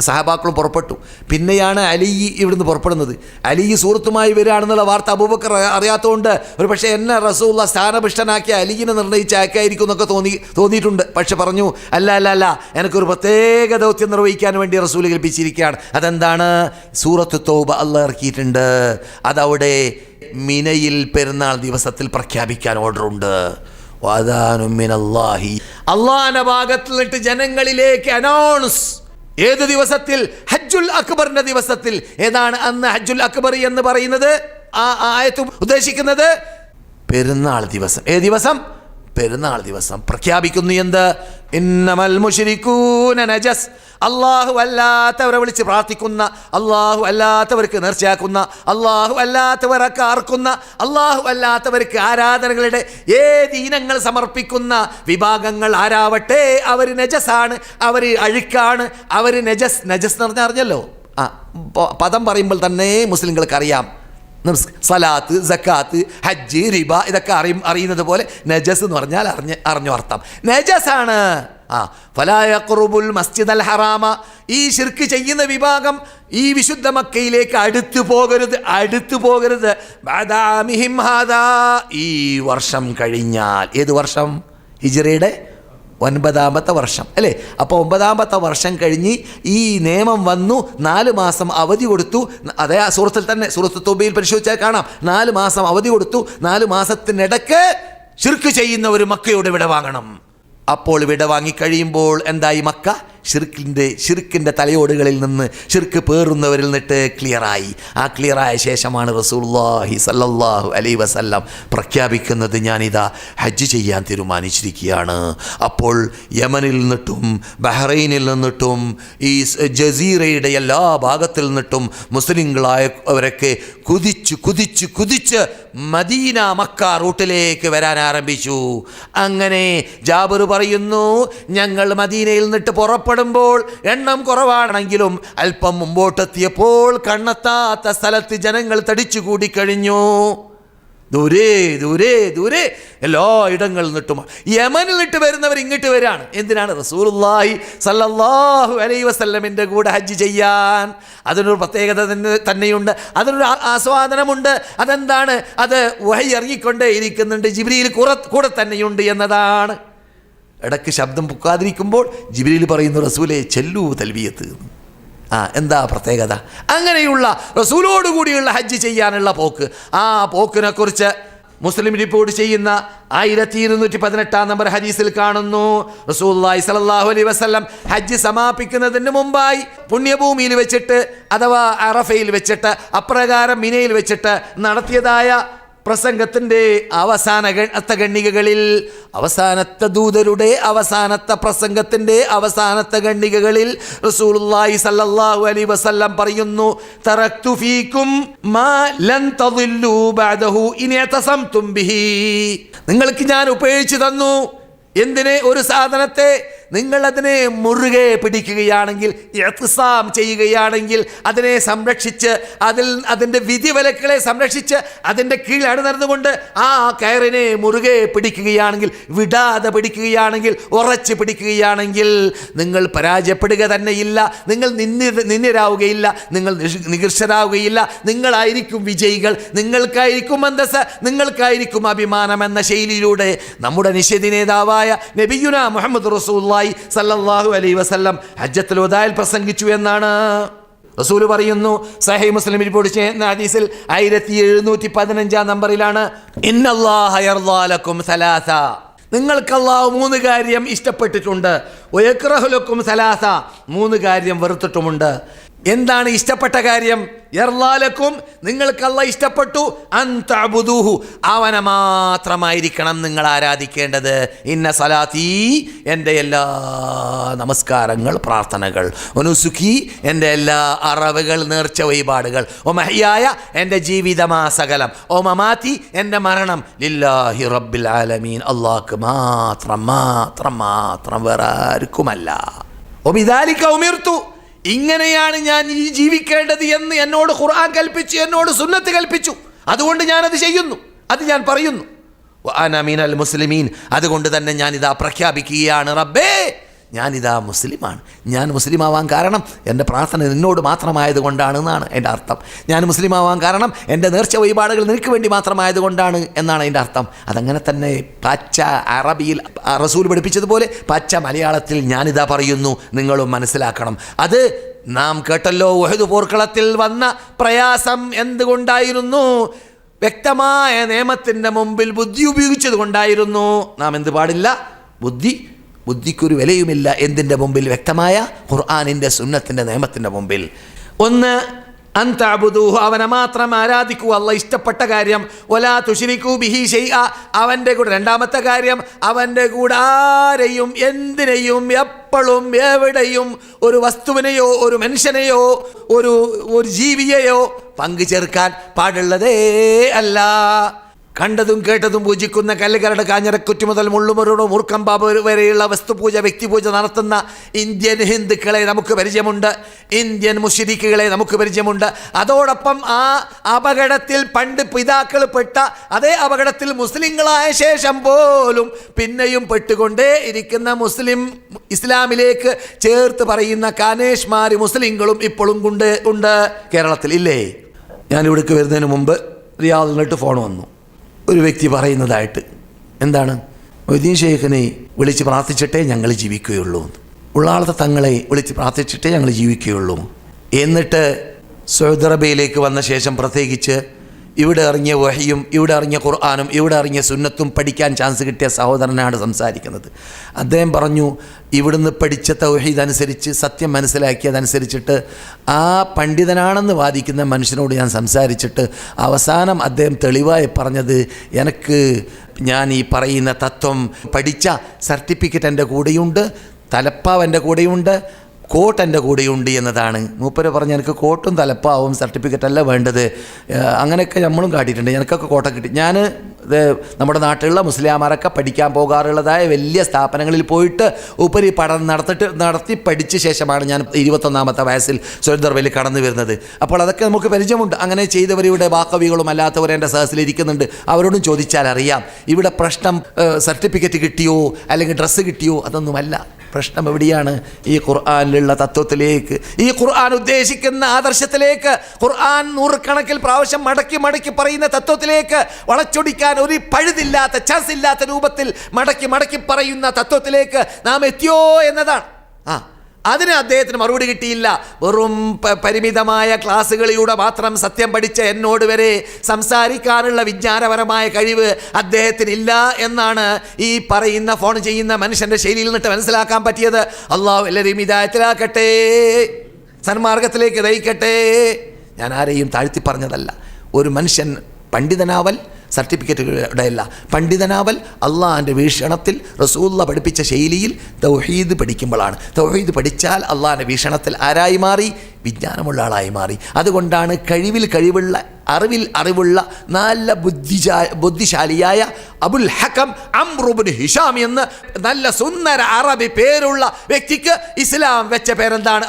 സഹാബാക്കളും പുറപ്പെട്ടു. പിന്നെയാണ് അലി ഇവിടുന്ന് പുറപ്പെടുന്നത്. അലി സൂറത്തുമായി വരികയാണെന്നുള്ള വാർത്ത അബൂബക്കർ അറിയാത്തതുകൊണ്ട് ഒരു പക്ഷേ എന്നെ റസൂലുള്ളാഹി സ്ഥാനഭ്രഷ്ടനാക്കി അലിയിനെ നിർണയിച്ച അയക്കായിരിക്കും എന്നൊക്കെ തോന്നിയിട്ടുണ്ട്. പക്ഷെ പറഞ്ഞു, അല്ല, എനിക്കൊരു പ്രത്യേക ദൗത്യം നിർവഹിക്കാൻ വേണ്ടി റസൂൽ കൽപ്പിച്ചിരിക്കുകയാണ്. അതെന്താണ്? സൂറത്ത് തൗബ അല്ലാഹ് ഇറക്കിയിട്ടുണ്ട്. അതവിടെ മിനയിൽ പെരുന്നാൾ ദിവസത്തിൽ പ്രഖ്യാപിക്കാൻ ഓർഡറുണ്ട്. അള്ളാന്റെ ഭാഗത്ത് നിന്നിട്ട് ജനങ്ങളിലേക്ക് അനൗൺസ്. ഏത് ദിവസത്തിൽ? ഹജ്ജുൽ അക്ബറിന്റെ ദിവസത്തിൽ. ഏതാണ് അന്ന് ഹജ്ജുൽ അക്ബർ എന്ന് പറയുന്നത്? ആ ആയത്ത് ഉദ്ദേശിക്കുന്നത് പെരുന്നാൾ ദിവസം. ഏത് ദിവസം? പെരുന്നാൾ ദിവസം പ്രഖ്യാപിക്കുന്നു. എന്ത്? ഇന്നമൽ മുശ്രികൂന നജസ്. അള്ളാഹു അല്ലാത്തവരെ വിളിച്ച് പ്രാർത്ഥിക്കുന്ന, അള്ളാഹു അല്ലാത്തവർക്ക് നേർച്ചയാക്കുന്ന, അള്ളാഹു അല്ലാത്തവരൊക്കെ അർക്കുന്ന, അള്ളാഹു അല്ലാത്തവർക്ക് ആരാധനകളുടെ ഏത് ഇനങ്ങൾ സമർപ്പിക്കുന്ന വിഭാഗങ്ങൾ ആരാവട്ടെ, അവർ നജസാണ്, അവർ അഴുക്കാണ്, അവർ നജസ് എന്ന് പറഞ്ഞാൽ അറിഞ്ഞല്ലോ. പദം പറയുമ്പോൾ തന്നെ മുസ്ലിങ്ങൾക്ക് അറിയാം. സലാത്ത്, സക്കാത്ത്, ഹജ്ജ്, റിബ ഇതൊക്കെ അറിയുന്നത് പോലെ നജസ് എന്ന് പറഞ്ഞാൽ അറിഞ്ഞു അർത്ഥം. നജസാണ്. ഫലാ യഖ്റുബുൽ മസ്ജിദൽ ഹറാമ. ഈ ശിർക്ക് ചെയ്യുന്ന വിഭാഗം ഈ വിശുദ്ധ മക്കയിലേക്ക് അടുത്തു പോകരുത്. ബഅദാമിഹിം ഹാദാ. ഈ വർഷം കഴിഞ്ഞാൽ. ഏത് വർഷം? ഹിജ്റയുടെ 9ാമത്തെ വർഷം അല്ലേ? അപ്പോൾ 9ാമത്തെ വർഷം കഴിഞ്ഞ് ഈ നിയമം വന്നു. 4 മാസം അവധി കൊടുത്തു. അതേ സൂറത്തിൽ തന്നെ, സൂറത്ത് തൗബയിൽ പരിശോധിച്ചാൽ കാണാം. 4 മാസം അവധി കൊടുത്തു. 4 മാസത്തിനിടയ്ക്ക് ശിർക്ക് ചെയ്യുന്ന ഒരു മക്കയോട് വിട വാങ്ങണം. അപ്പോൾ വിട വാങ്ങിക്കഴിയുമ്പോൾ എന്തായി? മക്ക ഷിർക്കിൻ്റെ തലയോടുകളിൽ നിന്ന് ഷിർക്ക് പേറുന്നവരിൽ നിന്നിട്ട് ക്ലിയറായി. ആ ക്ലിയറായ ശേഷമാണ് റസൂലുള്ളാഹി സ്വല്ലല്ലാഹു അലൈഹി വസല്ലം പ്രഖ്യാപിക്കുന്നത്, ഞാനിതാ ഹജ്ജ് ചെയ്യാൻ തീരുമാനിച്ചിരിക്കുകയാണ്. അപ്പോൾ യമനിൽ നിന്നിട്ടും ബഹ്റൈനിൽ നിന്നിട്ടും ഈ ജസീറയുടെ എല്ലാ ഭാഗത്തിൽ നിന്നിട്ടും മുസ്ലിങ്ങളായവരൊക്കെ കുതിച്ച് മദീന മക്ക റൂട്ടിലേക്ക് വരാൻ ആരംഭിച്ചു. അങ്ങനെ ജാബിർ പറയുന്നു, ഞങ്ങൾ മദീനയിൽ നിന്നിട്ട് പുറപ്പെടുമ്പോൾ എണ്ണം കുറവാണെങ്കിലും അല്പം മുമ്പോട്ടെത്തിയപ്പോൾ കണ്ണെത്താത്ത സ്ഥലത്ത് ജനങ്ങൾ തടിച്ചു കൂടിക്കഴിഞ്ഞു. ദൂരെ ദൂരെ ദൂരെ എല്ലാ ഇടങ്ങളിൽ നിന്നിട്ടും യമനിൽ നിന്നിട്ട് വരുന്നവർ ഇങ്ങോട്ട് വരികയാണ്. എന്തിനാണ്? റസൂലുള്ളാഹി സ്വല്ലല്ലാഹു അലൈഹി വസല്ലമിൻ്റെ കൂടെ ഹജ്ജ് ചെയ്യാൻ. അതിനൊരു പ്രത്യേകത തന്നെയുണ്ട്, അതിനൊരു ആസ്വാദനമുണ്ട്. അതെന്താണ്? അത് വഹി ഇറങ്ങിക്കൊണ്ടേ ഇരിക്കുന്നുണ്ട്, ജിബ്രീൽ കൂടെ തന്നെയുണ്ട് എന്നതാണ്. ഇടയ്ക്ക് ശബ്ദം പൊക്കാതിരിക്കുമ്പോൾ ജിബ്രീൽ പറയുന്നു, റസൂലേ ചെല്ലൂ തൽബിയത്ത്. എന്താ പ്രത്യേകത? അങ്ങനെയുള്ള റസൂലോടുകൂടിയുള്ള ഹജ്ജ് ചെയ്യാനുള്ള പോക്ക്. ആ പോക്കിനെ കുറിച്ച് മുസ്ലിം റിപ്പോർട്ട് ചെയ്യുന്ന 1218 നമ്പർ ഹദീസിൽ കാണുന്നു, റസൂലുള്ളാഹി സ്വല്ലല്ലാഹു അലൈഹി വസല്ലം ഹജ്ജ് സമാപിക്കുന്നതിന് മുമ്പായി പുണ്യഭൂമിയിൽ വെച്ചിട്ട് അഥവാ അറഫയിൽ വെച്ചിട്ട് അപ്രകാരം മിനയിൽ വെച്ചിട്ട് നടത്തിയതായ പ്രസംഗത്തിൻ്റെ അവസാനത്തെ ഖണ്ഡികകളിൽ, അവസാനത്തെ ദൂതരുടെ അവസാനത്തെ പ്രസംഗത്തിൻ്റെ അവസാനത്തെ ഖണ്ഡികകളിൽ റസൂലുള്ളാഹി സ്വല്ലല്ലാഹു അലൈഹി വസല്ലം പറയുന്നു, തറക്തു ഫീകും മാ ലൻ തദില്ലു ബഅദഹു ഇൻ യതസംതും ബിഹി. നിങ്ങൾക്ക് ഞാൻ ഉപേക്ഷിച്ചു തന്നു. എന്തിനെ? ഒരു സാധനത്തെ നിങ്ങളതിനെ മുറുകെ പിടിക്കുകയാണെങ്കിൽ, ഇഅ്തിസാം ചെയ്യുകയാണെങ്കിൽ, അതിനെ സംരക്ഷിച്ച് അതിൻ്റെ വിധിവിലക്കുകളെ സംരക്ഷിച്ച് അതിൻ്റെ കീഴിൽ അണിനിരന്നുകൊണ്ട് ആ കയറിനെ മുറുകെ പിടിക്കുകയാണെങ്കിൽ, വിടാതെ പിടിക്കുകയാണെങ്കിൽ, ഉറച്ച് പിടിക്കുകയാണെങ്കിൽ നിങ്ങൾ പരാജയപ്പെടുക തന്നെയില്ല, നിങ്ങൾ നിന്ദ്യരാവുകയില്ല, നിങ്ങൾ നികൃഷ്ടരാവുകയില്ല. നിങ്ങളായിരിക്കും വിജയികൾ, നിങ്ങൾക്കായിരിക്കും അന്തസ്സ്, നിങ്ങൾക്കായിരിക്കും അഭിമാനം എന്ന ശൈലിയിലൂടെ നമ്മുടെ നിശ്ചിത നേതാവായ നബിയുനാ മുഹമ്മദ് റസൂലുള്ളാഹി സല്ലല്ലാഹു അലൈഹി വസല്ലം ഹജ്ജത്തുൽ വദായിൽ പ്രസംഗിച്ചു എന്നാണ് റസൂൽ പറയുന്നു. സഹീഹ് മുസ്ലിം റിപ്പോർട്ട് ചെയ്യുന്ന ഹദീസിൽ 1715 നമ്പറിലാണ്, ഇന്നല്ലാഹ യർദാ ലക്കും സലാസ, നിങ്ങൾക്ക് അല്ലാഹു 3 കാര്യം ഇഷ്ടപ്പെട്ടിട്ടുണ്ട്. വയക്റഹു ലക്കും സലാസ, 3 കാര്യം വെറുത്തിട്ടുമുണ്ട്. എന്താണ് ഇഷ്ടപ്പെട്ട കാര്യം? യർലാലക്കും, നിങ്ങൾക്ക് അല്ലാഹ് ഇഷ്ടപ്പെട്ടു, അൻ തഅബുദൂഹു, അവനെ മാത്രമായിരിക്കണം നിങ്ങൾ ആരാധിക്കേണ്ടത്. ഇന്ന സലാത്തി, എൻ്റെ എല്ലാ നമസ്കാരങ്ങൾ പ്രാർത്ഥനകൾ, ഒനുസുഖി, എൻ്റെ എല്ലാ അറവുകൾ നേർച്ച വഴിപാടുകൾ, ഒ മഹ്യായ, എൻ്റെ ജീവിതമാസകലം, ഒ മമാത്തി, എൻ്റെ മരണം, ലില്ലാഹി റബ്ബിൽ ആലമീൻ, അല്ലാഹ്ക്ക് മാത്രം മാത്രം മാത്രം, വേറെ ആർക്കുമല്ല. ഒ ബിദാലിക ഉമിർതു, ഇങ്ങനെയാണ് ഞാൻ ഈ ജീവിക്കേണ്ടത് എന്ന് എന്നോട് ഖുർആൻ കൽപ്പിച്ചു, എന്നോട് സുന്നത്ത് കൽപ്പിച്ചു. അതുകൊണ്ട് ഞാനത് ചെയ്യുന്നു, അത് ഞാൻ പറയുന്നു. വഅന മിനൽ മുസ്ലിമീൻ, അതുകൊണ്ട് തന്നെ ഞാനിതാ പ്രഖ്യാപിക്കുകയാണ്, റബ്ബേ ഞാനിതാ മുസ്ലിമാണ്. ഞാൻ മുസ്ലിം ആവാൻ കാരണം എൻ്റെ പ്രാർത്ഥന നിന്നോട് മാത്രമായത് കൊണ്ടാണെന്നാണ് എൻ്റെ അർത്ഥം. ഞാൻ മുസ്ലിം ആവാൻ കാരണം എൻ്റെ നേർച്ച വഴിപാടുകൾ നിനക്ക് വേണ്ടി മാത്രമായതുകൊണ്ടാണ് എന്നാണ് എൻ്റെ അർത്ഥം. അതങ്ങനെ തന്നെ പച്ച അറബിയിൽ റസൂൽ പഠിപ്പിച്ചതുപോലെ പച്ച മലയാളത്തിൽ ഞാനിതാ പറയുന്നു, നിങ്ങളും മനസ്സിലാക്കണം. അത് നാം കേട്ടല്ലോ, ഉഹദ് പോർക്കളത്തിൽ വന്ന പ്രയാസം എന്തുകൊണ്ടായിരുന്നു? വ്യക്തമായ നിയമത്തിൻ്റെ മുമ്പിൽ ബുദ്ധി ഉപയോഗിച്ചത് കൊണ്ടായിരുന്നു. നാം എന്ത് പാടില്ല? ബുദ്ധിക്കൊരു വിലയുമില്ല എന്തിൻ്റെ മുമ്പിൽ? വ്യക്തമായ ഖുർആനിൻ്റെ സുന്നത്തിൻ്റെ നിയമത്തിൻ്റെ മുമ്പിൽ. ഒന്ന്, അൻ തഅബുദൂഹു, അവനെ മാത്രം ആരാധിക്കൂ, അല്ലാഹ് ഇഷ്ടപ്പെട്ട കാര്യം. വലാ തുശ്രികൂ ബിഹി ശൈഅ, അവൻ്റെ കൂടെ. രണ്ടാമത്തെ കാര്യം, അവൻ്റെ കൂടെ ആരെയും എന്തിനെയും എപ്പോഴും എവിടെയും ഒരു വസ്തുവിനെയോ ഒരു മനുഷ്യനെയോ ഒരു ജീവിയെയോ പങ്കു ചേർക്കാൻ പാടുള്ളതേ അല്ല. കണ്ടതും കേട്ടതും പൂജിക്കുന്ന കല്ലുകരട് കാഞ്ഞിരക്കുറ്റി മുതൽ മുള്ളുമറുടെ മൂർക്കമ്പാമ്പ് വരെയുള്ള വസ്തുപൂജ, വ്യക്തിപൂജ നടത്തുന്ന ഇന്ത്യൻ ഹിന്ദുക്കളെ നമുക്ക് പരിചയമുണ്ട്, ഇന്ത്യൻ മുശ്രിക്കുകളെ നമുക്ക് പരിചയമുണ്ട്. അതോടൊപ്പം ആ അപകടത്തിൽ പണ്ട് പിതാക്കൾ പെട്ട അതേ അപകടത്തിൽ മുസ്ലിങ്ങളായ ശേഷം പോലും പിന്നെയും പെട്ടുകൊണ്ടേ ഇരിക്കുന്ന ഇസ്ലാമിലേക്ക് ചേർത്ത് പറയുന്ന കാനേഷ്മാര് മുസ്ലിങ്ങളും ഇപ്പോഴും ഉണ്ട് കേരളത്തിൽ, ഇല്ലേ? ഞാനിവിടേക്ക് വരുന്നതിന് മുമ്പ് റിയാദിൽ നിന്നിട്ട് ഫോൺ വന്നു. ഒരു വ്യക്തി പറയുന്നതായിട്ട്, എന്താണ്? മൊയ്തീൻ ഷെയ്ഖിനെ വിളിച്ച് പ്രാർത്ഥിച്ചിട്ടേ ഞങ്ങൾ ജീവിക്കുകയുള്ളൂ, ഉള്ളാളത്തെ തങ്ങളെ വിളിച്ച് പ്രാർത്ഥിച്ചിട്ടേ ഞങ്ങൾ ജീവിക്കുകയുള്ളൂ. എന്നിട്ട് സൗദി അറേബ്യയിലേക്ക് വന്ന ശേഷം പ്രത്യേകിച്ച് ഇവിടെ ഇറങ്ങിയ വഹിയും ഇവിടെ ഇറങ്ങിയ ഖുർആനും ഇവിടെ ഇറങ്ങിയ സുന്നത്തും പഠിക്കാൻ ചാൻസ് കിട്ടിയ സഹോദരനാണ് സംസാരിക്കുന്നത്. അദ്ദേഹം പറഞ്ഞു, ഇവിടുന്ന് പഠിച്ച തൗഹീദ് അനുസരിച്ച് സത്യം മനസ്സിലാക്കിയതനുസരിച്ചിട്ട് ആ പണ്ഡിതനാണെന്ന് വാദിക്കുന്ന മനുഷ്യനോട് ഞാൻ സംസാരിച്ചിട്ട് അവസാനം അദ്ദേഹം തെളിവായി പറഞ്ഞത്, എനിക്ക് ഞാൻ ഈ പറയുന്ന തത്വം പഠിച്ച സർട്ടിഫിക്കറ്റ് എൻ്റെ കൂടെയുണ്ട്, തലപ്പാവ് എൻ്റെ കൂടെയുണ്ട്, കോട്ട് എൻ്റെ കൂടെയുണ്ട് എന്നതാണ്. മൂപ്പര് പറഞ്ഞ് എനിക്ക് കോട്ടും തലപ്പാവും സർട്ടിഫിക്കറ്റ് അല്ല വേണ്ടത്, അങ്ങനെയൊക്കെ നമ്മളും കാട്ടിയിട്ടുണ്ട്, എനിക്കൊക്കെ കോട്ടൊക്കെ കിട്ടി. ഞാൻ നമ്മുടെ നാട്ടിലുള്ള മുസ്ലിംമാരൊക്കെ പഠിക്കാൻ പോകാറുള്ളതായ വലിയ സ്ഥാപനങ്ങളിൽ പോയിട്ട് ഉപരി പഠനം നടത്തി പഠിച്ച ശേഷമാണ് ഞാൻ 21ാമത്തെ വയസ്സിൽ സുരദർവയിൽ കടന്നു വരുന്നത്. അപ്പോൾ അതൊക്കെ നമുക്ക് പരിചയമുണ്ട്. അങ്ങനെ ചെയ്തവരുടെ വാക്കവികളും അല്ലാത്തവർ എൻ്റെ സഹസിലിരിക്കുന്നുണ്ട്, അവരോടും ചോദിച്ചാൽ അറിയാം. ഇവിടെ പ്രശ്നം സർട്ടിഫിക്കറ്റ് കിട്ടിയോ അല്ലെങ്കിൽ ഡ്രസ്സ് കിട്ടിയോ അതൊന്നുമല്ല. പ്രശ്നം എവിടെയാണ്? ഈ ഖുർആനിലുള്ള തത്വത്തിലേക്ക്, ഈ ഖുർആൻ ഉദ്ദേശിക്കുന്ന ആദർശത്തിലേക്ക്, ഖുർആൻ നൂറുകണക്കിൽ പ്രാവശ്യം മടക്കി പറയുന്ന തത്വത്തിലേക്ക്, വളച്ചൊടിക്കാൻ ഒരു പഴുതില്ലാത്ത ചാൻസ് ഇല്ലാത്ത രൂപത്തിൽ മടക്കി പറയുന്ന തത്വത്തിലേക്ക് നാം എത്തിയോ എന്നതാണ്. അതിന് അദ്ദേഹത്തിന് മറുപടി കിട്ടിയില്ല. വെറും പരിമിതമായ ക്ലാസ്സുകളിലൂടെ മാത്രം സത്യം പഠിച്ച എന്നോട് വരെ സംസാരിക്കാനുള്ള വിജ്ഞാനപരമായ കഴിവ് അദ്ദേഹത്തിനില്ല എന്നാണ് ഈ പറയുന്ന ഫോൺ ചെയ്യുന്ന മനുഷ്യൻ്റെ ശൈലിയിൽ നിന്നിട്ട് മനസ്സിലാക്കാൻ പറ്റിയത്. അള്ളാഹു എല്ലാവരെയും ഹിദായത്തിലാക്കട്ടെ, സന്മാർഗത്തിലേക്ക് നയിക്കട്ടെ. ഞാൻ ആരെയും താഴ്ത്തി പറഞ്ഞതല്ല. ഒരു മനുഷ്യൻ പണ്ഡിതനാവൽ സർട്ടിഫിക്കറ്റുകളുടെ അല്ല, പണ്ഡിതനാവൽ അള്ളാഹിൻ്റെ വീക്ഷണത്തിൽ റസൂലുള്ള പഠിപ്പിച്ച ശൈലിയിൽ തൗഹീദ് പഠിക്കുമ്പോഴാണ്. തൗഹീദ് പഠിച്ചാൽ അള്ളാഹിൻ്റെ വീക്ഷണത്തിൽ ആരായി മാറി? വിജ്ഞാനമുള്ള ആളായി മാറി. അതുകൊണ്ടാണ് കഴിവുള്ള അറിവുള്ള നല്ല ബുദ്ധിശാലിയായ അബുൽ ഹക്കം അംർ ഇബ്നു ഹിഷാം എന്ന് നല്ല സുന്ദര അറബി പേരുള്ള വ്യക്തിക്ക് ഇസ്ലാം വെച്ച പേരെന്താണ്?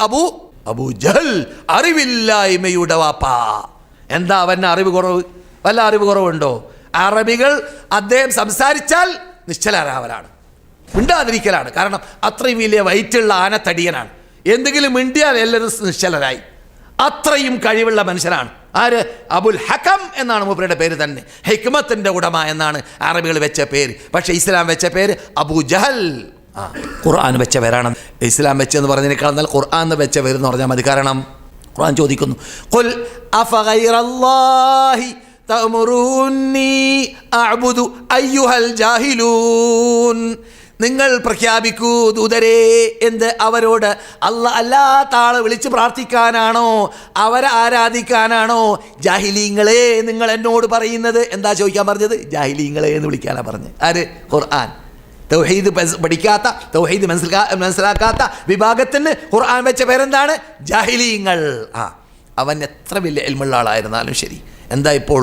അബൂ ജഹൽ, അറിവില്ലായ്മയുടെ വാപ്പ. എന്താ അവൻ്റെ അറിവ് കുറവ്? വല്ല അറിവ് കുറവുണ്ടോ? അറബികൾ അദ്ദേഹം സംസാരിച്ചാൽ നിശ്ചലരാവലാണ്, മിണ്ടാതിരിക്കലാണ്. കാരണം അത്രയും വലിയ വയറ്റുള്ള ആനത്തടിയനാണ്. എന്തെങ്കിലും മിണ്ടിയാൽ എല്ലാവരും നിശ്ചലരായി. അത്രയും കഴിവുള്ള മനുഷ്യനാണ്. ആര്? അബുൽ ഹക്കം എന്നാണ് മൂപ്പരുടെ പേര് തന്നെ. ഹിക്മത്തിൻ്റെ ഉടമ എന്നാണ് അറബികൾ വെച്ച പേര്. പക്ഷേ ഇസ്ലാം വെച്ച പേര് അബൂ ജഹൽ. ഖുർആൻ വെച്ച പേരാണ്. ഇസ്ലാം വെച്ചെന്ന് പറഞ്ഞതിനേക്കാൾ എന്നാൽ ഖുർആൻ വെച്ച പേരെന്ന് പറഞ്ഞാൽ മതി. കാരണം ഖുർആൻ ചോദിക്കുന്നു, ഖുൽ അഫഗൈറല്ലാഹി തഅ്മുറൂനി അഅ്ബുദു അയ്യുഹൽ ജാഹിലൂൻ. നിങ്ങൾ പ്രഖ്യാപിക്കൂ ദൂതരെ, എന്ത്? അവരോട് അല്ലാത്ത ആളെ വിളിച്ച് പ്രാർത്ഥിക്കാനാണോ, അവരെ ആരാധിക്കാനാണോ ജാഹിലീങ്ങളെ നിങ്ങൾ എന്നോട് പറയുന്നത്? എന്താ ചോദിക്കാൻ പറഞ്ഞത്? ജാഹിലീങ്ങളെ എന്ന് വിളിക്കാനാണ് പറഞ്ഞത്. ആര്? ഖുർആൻ. തൗഹീദ് പഠിക്കാത്ത, തൗഹീദ് മനസ്സിലാക്കാത്ത വിഭാഗത്തിന് ഖുർആൻ വെച്ച പേരെന്താണ്? ജാഹിലീങ്ങൾ. അവൻ എത്ര വലിയ ഇൽമുള്ള ആളായിരുന്നാലും ശരി. എന്താ ഇപ്പോൾ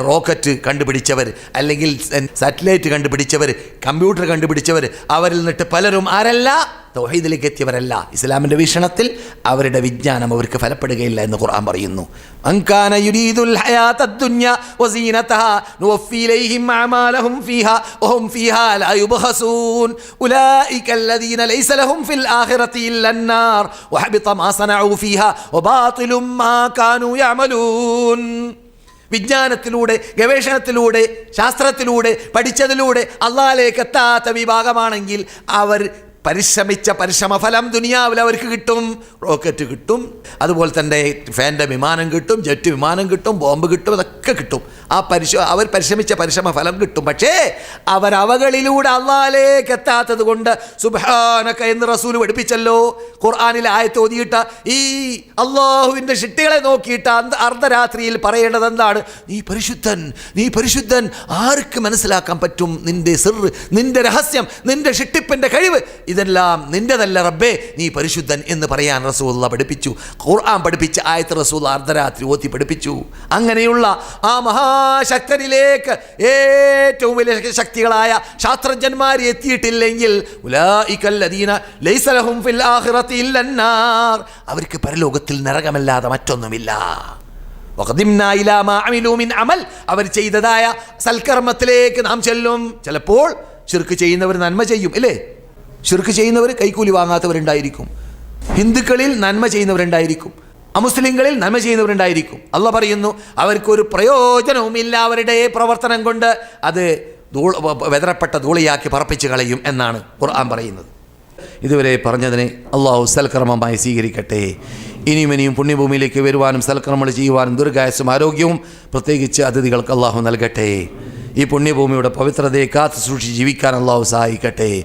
റോക്കറ്റ് കണ്ടുപിടിച്ചവർ, അല്ലെങ്കിൽ സാറ്റലൈറ്റ് കണ്ടുപിടിച്ചവർ, കമ്പ്യൂട്ടർ കണ്ടുപിടിച്ചവർ, അവരിൽ നിന്നിട്ട് പലരും ആരല്ല? തൗഹീദിലേക്ക് എത്തിയവരല്ല. ഇസ്ലാമിൻ്റെ വീക്ഷണത്തിൽ അവരുടെ വിജ്ഞാനം അവർക്ക് ഫലപ്പെടുകയില്ല എന്ന് ഖുർആൻ പറയുന്നു. അൻകാന യുരീദുൽ ഹയാത്തദ് ദുനിയ വസീനതഹാ നുവഫി ഇലൈഹിം അഅമാലഹും ഫീഹാ വഹും ഫീഹാ ലാ യുബ്ഖസൂൻ ഉലൈകല്ലദീന ലൈസ ലഹും ഫിൽ ആഖിറതി ഇല്ലൻ നാർ വഹബിത മാ സനഉ ഫീഹാ വബാതിലും മാ കാനൂ യഅമലൂൻ. വിജ്ഞാനത്തിലൂടെ, ഗവേഷണത്തിലൂടെ, ശാസ്ത്രത്തിലൂടെ, പഠിച്ചതിലൂടെ അള്ളാഹിലേക്ക് എത്താത്ത വിഭാഗമാണെങ്കിൽ അവർ പരിശ്രമിച്ച പരിശ്രമഫലം ദുനിയാവിൽ അവർക്ക് കിട്ടും. റോക്കറ്റ് കിട്ടും, അതുപോലെ തന്നെ ഫാൻ്റെ വിമാനം കിട്ടും, ജെറ്റ് വിമാനം കിട്ടും, ബോംബ് കിട്ടും, അതൊക്കെ കിട്ടും. അവർ പരിശ്രമിച്ച പരിശ്രമഫലം കിട്ടും. പക്ഷേ അവരവകളിലൂടെ അള്ളാഹിലേക്ക് എത്താത്തത് കൊണ്ട് സുബ്ഹാനക എന്ന് റസൂൽ പഠിപ്പിച്ചല്ലോ. ഖുർആനിൽ ആയത്ത് ഓതിയിട്ട് ഈ അള്ളാഹുവിൻ്റെ ശിട്ടികളെ നോക്കിയിട്ട് അർദ്ധരാത്രിയിൽ പറയേണ്ടത് എന്താണ്? നീ പരിശുദ്ധൻ, നീ പരിശുദ്ധൻ. ആർക്ക് മനസ്സിലാക്കാൻ പറ്റും നിന്റെ സിർ, നിന്റെ രഹസ്യം, നിന്റെ ശിട്ടിപ്പിൻ്റെ കഴിവ്? ഇതെല്ലാം നിന്റെതല്ല റബ്ബേ, നീ പരിശുദ്ധൻ എന്ന് പറയാൻ റസൂലുള്ളാഹി പഠിപ്പിച്ചു. ഖുർആൻ പഠിപ്പിച്ച ആയത്ത് റസൂലുള്ളാഹി അർദ്ധരാത്രി ഓതി പഠിപ്പിച്ചു. അങ്ങനെയുള്ള ആ മഹാശക്തനിലേക്ക് ഏറ്റവും വലിയ ശക്തികളായ ശാസ്ത്രജ്ഞന്മാർ എത്തിയിട്ടില്ലെങ്കിൽ ഉലൈകല്ലദീന ലൈസ ലഹും ഫിൽ ആഖിറതി ഇല്ലൻ നാർ, അവർക്ക് പരലോകത്തിൽ നരകമല്ലാതെ മറ്റൊന്നുമില്ല. വഖദിംനാ ഇലാ മാ അമിലൂ മിൻ അമൽ, അവർ ചെയ്തതായ സൽക്കർമ്മത്തിലേക്ക് നാം ചെല്ലും. ചിലപ്പോൾ ശിർക്ക് ചെയ്യുന്നവർ നന്മ ചെയ്യും, ഇല്ലേ? ശിർക്ക് ചെയ്യുന്നവർ കൈക്കൂലി വാങ്ങാത്തവരുണ്ടായിരിക്കും. ഹിന്ദുക്കളിൽ നന്മ ചെയ്യുന്നവരുണ്ടായിരിക്കും, അമുസ്ലിങ്ങളിൽ നന്മ ചെയ്യുന്നവരുണ്ടായിരിക്കും. അള്ളാഹ് പറയുന്നു അവർക്കൊരു പ്രയോജനവുമില്ല അവരുടെ പ്രവർത്തനം കൊണ്ട്, അത് വെതറപ്പെട്ട ധൂളിയാക്കി പറപ്പിച്ച് കളയും എന്നാണ് ഖുർആൻ പറയുന്നത്. ഇതുവരെ പറഞ്ഞതിനെ അള്ളാഹു സൽക്കർമ്മമായി സ്വീകരിക്കട്ടെ. ഇനിയും പുണ്യഭൂമിയിലേക്ക് വരുവാനും സൽക്കർമ്മങ്ങൾ ചെയ്യുവാനും ദീർഘായുസ്സും ആരോഗ്യവും പ്രത്യേകിച്ച് അതിഥികൾക്ക് അള്ളാഹു നൽകട്ടെ. ഈ പുണ്യഭൂമിയുടെ പവിത്രതയെ കാത്തു സൂക്ഷിച്ച് ജീവിക്കാൻ അള്ളാഹു സഹായിക്കട്ടെ.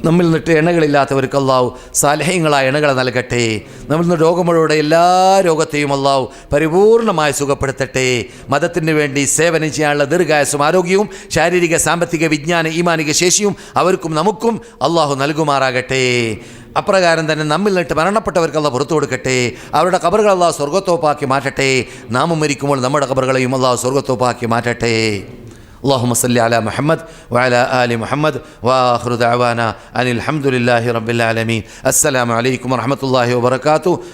നമ്മിൽ നിന്നിട്ട് എണ്ണകളില്ലാത്തവർക്ക് അള്ളാഹു സാലഹ്യങ്ങളായ എണ്ണകളെ നൽകട്ടെ. നമ്മിൽ നിന്ന് രോഗമുള്ളവരുടെ എല്ലാ രോഗത്തെയും അള്ളാഹു പരിപൂർണമായി സുഖപ്പെടുത്തട്ടെ. മതത്തിന് വേണ്ടി സേവനം ചെയ്യാനുള്ള ദീർഘായുസ്സും ആരോഗ്യവും ശാരീരിക സാമ്പത്തിക വിജ്ഞാന ഈമാനിക ശേഷിയും അവർക്കും നമുക്കും അള്ളാഹു നൽകുമാറാകട്ടെ. അപ്രകാരം തന്നെ നമ്മിൽ നിന്നിട്ട് മരണപ്പെട്ടവർക്ക് അള്ളാഹു പുറത്തു കൊടുക്കട്ടെ. അവരുടെ ഖബറുകൾ അള്ളാഹു സ്വർഗ്ഗത്തോപ്പാക്കി മാറ്റട്ടെ. നാമും മരിക്കുമ്പോൾ നമ്മുടെ ഖബറുകളെയും അള്ളാഹു സ്വർഗ്ഗത്തോപ്പാക്കി മാറ്റട്ടെ. اللهم صل على محمد وعلى آل محمد وآخر دعوانا أن الحمد لله رب العالمين. السلام عليكم ورحمة الله وبركاته.